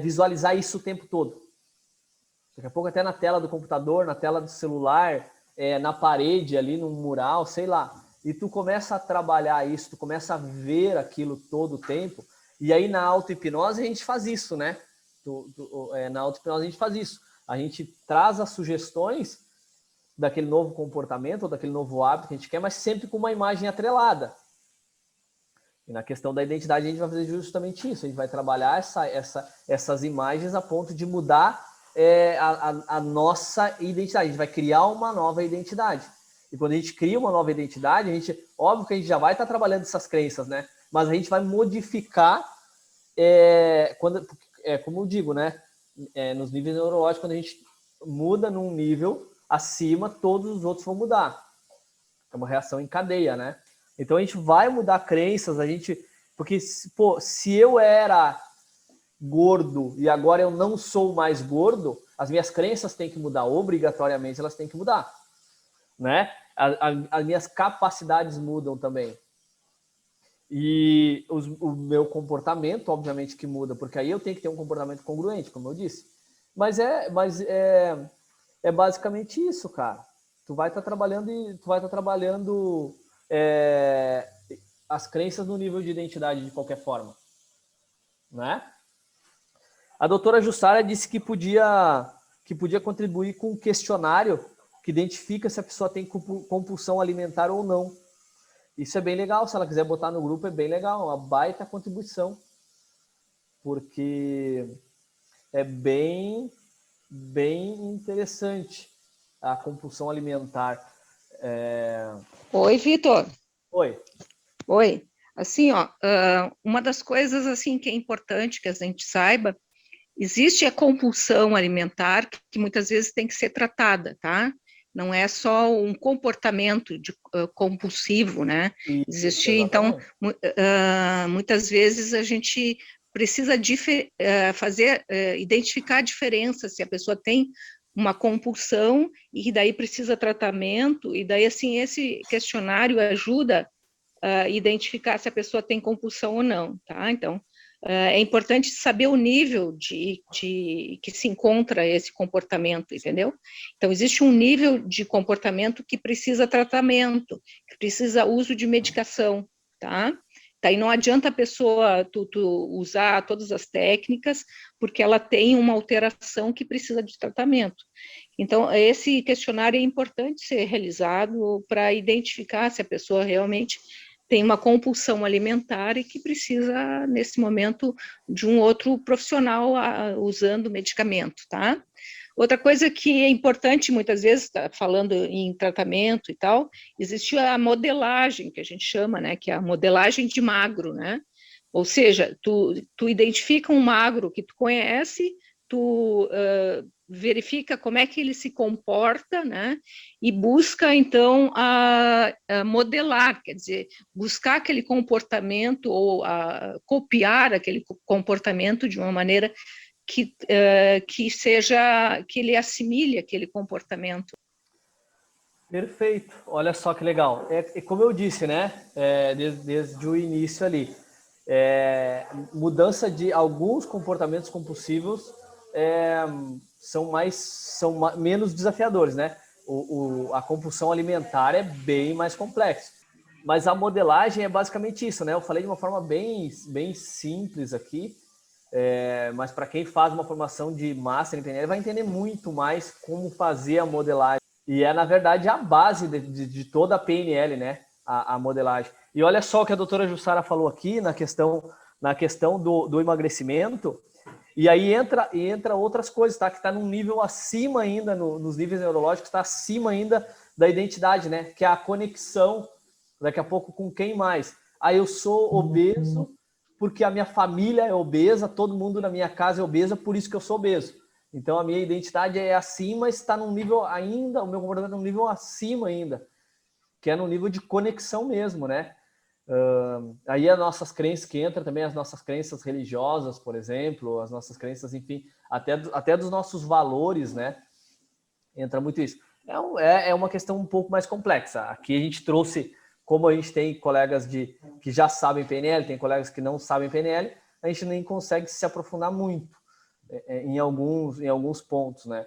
visualizar isso o tempo todo. Daqui a pouco até na tela do computador, na tela do celular, na parede ali, num mural, sei lá. E tu começa a trabalhar isso, tu começa a ver aquilo todo o tempo. E aí na auto-hipnose a gente faz isso, né? Na auto-hipnose a gente faz isso. A gente traz as sugestões daquele novo comportamento ou daquele novo hábito que a gente quer, mas sempre com uma imagem atrelada. E na questão da identidade a gente vai fazer justamente isso. A gente vai trabalhar essas imagens a ponto de mudar a nossa identidade. A gente vai criar uma nova identidade. E quando a gente cria uma nova identidade, óbvio que a gente já vai estar trabalhando essas crenças, né? Mas a gente vai modificar, como eu digo, né? Nos níveis neurológicos, quando a gente muda num nível acima, todos os outros vão mudar. É uma reação em cadeia, né? Então a gente vai mudar crenças, porque se eu era gordo e agora eu não sou mais gordo, as minhas crenças têm que mudar, obrigatoriamente elas têm que mudar, né? As minhas capacidades mudam também. E o meu comportamento, obviamente, que muda, porque aí eu tenho que ter um comportamento congruente, como eu disse. Mas é basicamente isso, cara. Tu vai estar trabalhando as crenças no nível de identidade de qualquer forma, né? A doutora Jussara disse que podia contribuir com um questionário que identifica se a pessoa tem compulsão alimentar ou não. Isso é bem legal, se ela quiser botar no grupo é bem legal, uma baita contribuição, porque é bem interessante a compulsão alimentar. Oi, Vitor. Oi. Assim, uma das coisas assim que é importante que a gente saiba, existe a compulsão alimentar que muitas vezes tem que ser tratada, tá? Não é só um comportamento compulsivo, né? Existe, então, muitas vezes a gente precisa identificar a diferença, se a pessoa tem uma compulsão e daí precisa tratamento, e daí, assim, esse questionário ajuda a identificar se a pessoa tem compulsão ou não, tá? Então, é importante saber o nível de que se encontra esse comportamento, entendeu? Então, existe um nível de comportamento que precisa tratamento, que precisa uso de medicação, tá? Daí não adianta a pessoa tu usar todas as técnicas, porque ela tem uma alteração que precisa de tratamento. Então, esse questionário é importante ser realizado para identificar se a pessoa realmente tem uma compulsão alimentar e que precisa, nesse momento, de um outro profissional usando medicamento, tá? Outra coisa que é importante, muitas vezes, falando em tratamento e tal, existe a modelagem, que a gente chama, né, que é a modelagem de magro, né? Ou seja, tu identifica um magro que tu conhece, tu verifica como é que ele se comporta, né, e busca, então, a modelar, quer dizer, buscar aquele comportamento ou copiar aquele comportamento de uma maneira que ele assimile aquele comportamento. Perfeito, olha só que legal. Como eu disse, né, desde o início ali, mudança de alguns comportamentos compulsivos são menos desafiadores, né? A compulsão alimentar é bem mais complexo. Mas a modelagem é basicamente isso, né? Eu falei de uma forma bem simples aqui, mas para quem faz uma formação de Master em PNL vai entender muito mais como fazer a modelagem. E na verdade, a base de toda a PNL, né? A modelagem. E olha só o que a doutora Jussara falou aqui na questão do emagrecimento. E aí entra outras coisas, tá? Que está num nível acima ainda, nos níveis neurológicos, está acima ainda da identidade, né? Que é a conexão, daqui a pouco, com quem mais. Aí eu sou obeso porque a minha família é obesa, todo mundo na minha casa é obesa, por isso que eu sou obeso. Então a minha identidade é assim, mas está num nível ainda, o meu comportamento é num nível acima ainda, que é no nível de conexão mesmo, né? Aí as nossas crenças que entram também, as nossas crenças religiosas, por exemplo, as nossas crenças, enfim, até dos nossos valores, né? Entra muito isso. É uma questão um pouco mais complexa. Aqui a gente trouxe, como a gente tem colegas que já sabem PNL, tem colegas que não sabem PNL, a gente nem consegue se aprofundar muito em alguns pontos, né?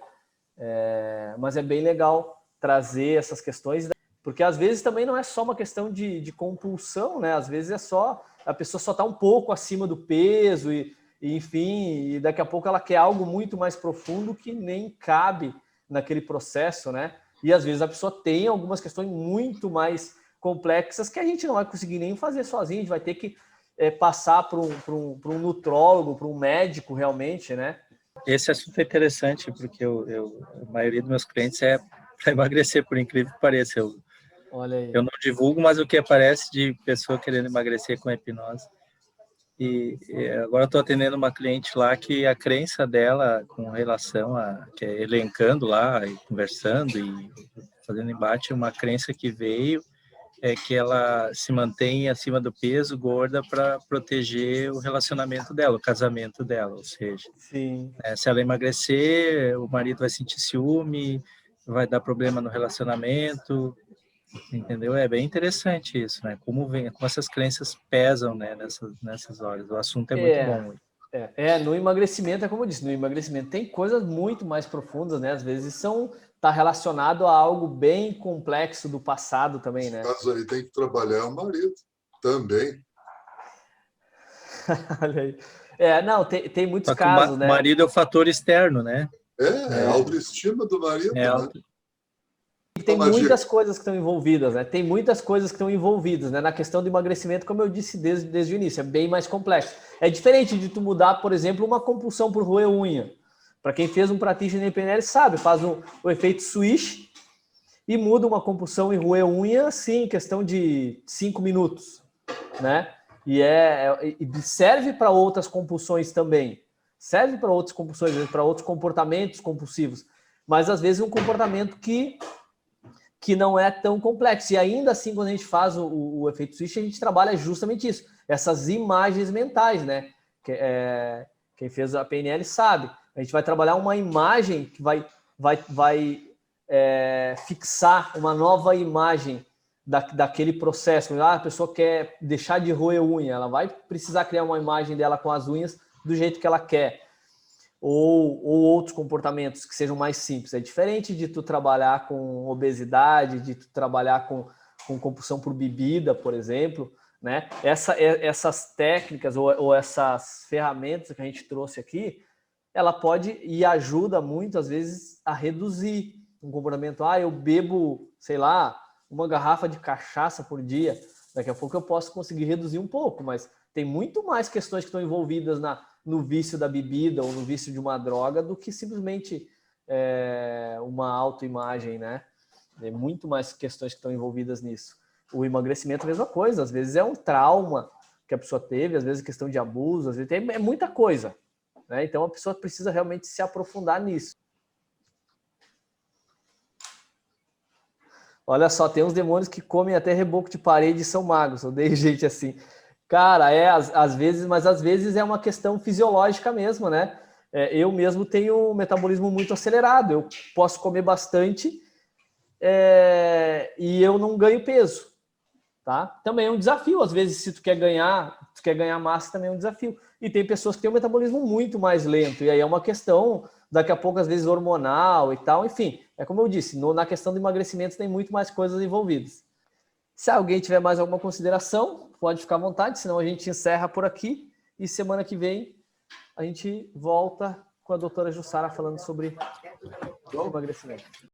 Mas é bem legal trazer essas questões, porque às vezes também não é só uma questão de compulsão, né? Às vezes é só a pessoa só está um pouco acima do peso e enfim, e daqui a pouco ela quer algo muito mais profundo que nem cabe naquele processo, né? E às vezes a pessoa tem algumas questões muito mais complexas que a gente não vai conseguir nem fazer sozinho, a gente vai ter que passar para um nutrólogo, para um médico realmente, né? Esse assunto é interessante, porque a maioria dos meus clientes é para emagrecer, por incrível que pareça. Olha aí. Eu não divulgo, mas o que aparece de pessoa querendo emagrecer com hipnose. E agora eu estou atendendo uma cliente lá que a crença dela com relação que é elencando lá e conversando e fazendo embate, uma crença que veio é que ela se mantém acima do peso, gorda, para proteger o relacionamento dela, o casamento dela, ou seja, sim. Se ela emagrecer, o marido vai sentir ciúme, vai dar problema no relacionamento, entendeu? É bem interessante isso, né? Como essas crenças pesam, né, nessas horas. O assunto é muito bom. No emagrecimento, é como eu disse, no emagrecimento tem coisas muito mais profundas, né? Às vezes tá relacionado a algo bem complexo do passado também, né? No caso aí tem que trabalhar o marido também. Olha aí. Não, tem muitos casos, né? O marido é o fator externo, né? A autoestima do marido, né? Tem muitas coisas que estão envolvidas, né? Tem muitas coisas que estão envolvidas, né? Na questão do emagrecimento, como eu disse desde o início, é bem mais complexo. É diferente de tu mudar, por exemplo, uma compulsão por roer unha. Para quem fez um practitioner em PNL sabe, faz o efeito switch e muda uma compulsão em roer unha, assim, em questão de 5 minutos, né? E serve para outras compulsões também. Serve para outras compulsões, para outros comportamentos compulsivos. Mas, às vezes, um comportamento que não é tão complexo. E ainda assim, quando a gente faz o efeito switch, a gente trabalha justamente isso. Essas imagens mentais, né? Quem fez a PNL sabe. A gente vai trabalhar uma imagem que vai fixar uma nova imagem daquele processo. A pessoa quer deixar de roer unha, ela vai precisar criar uma imagem dela com as unhas do jeito que ela quer. Ou outros comportamentos que sejam mais simples. É diferente de tu trabalhar com obesidade, de tu trabalhar com compulsão por bebida, por exemplo, né? Essas técnicas ou essas ferramentas que a gente trouxe aqui, ela pode e ajuda muito, às vezes, a reduzir um comportamento. Eu bebo, sei lá, uma garrafa de cachaça por dia. Daqui a pouco eu posso conseguir reduzir um pouco, mas tem muito mais questões que estão envolvidas no vício da bebida ou no vício de uma droga do que simplesmente uma autoimagem, né? Tem muito mais questões que estão envolvidas nisso. O emagrecimento é a mesma coisa, às vezes é um trauma que a pessoa teve, às vezes é questão de abuso, às vezes é muita coisa, né? Então a pessoa precisa realmente se aprofundar nisso. Olha só, tem uns demônios que comem até reboco de parede e são magros. Eu odeio gente assim. Cara, às vezes, mas às vezes é uma questão fisiológica mesmo, né? Eu mesmo tenho um metabolismo muito acelerado. Eu posso comer bastante e eu não ganho peso, tá? Também é um desafio. Às vezes, se tu quer ganhar massa, também é um desafio. E tem pessoas que têm um metabolismo muito mais lento. E aí é uma questão, daqui a pouco, às vezes, hormonal e tal. Enfim, é como eu disse, na questão do emagrecimento tem muito mais coisas envolvidas. Se alguém tiver mais alguma consideração, pode ficar à vontade, senão a gente encerra por aqui e semana que vem a gente volta com a doutora Jussara falando sobre emagrecimento.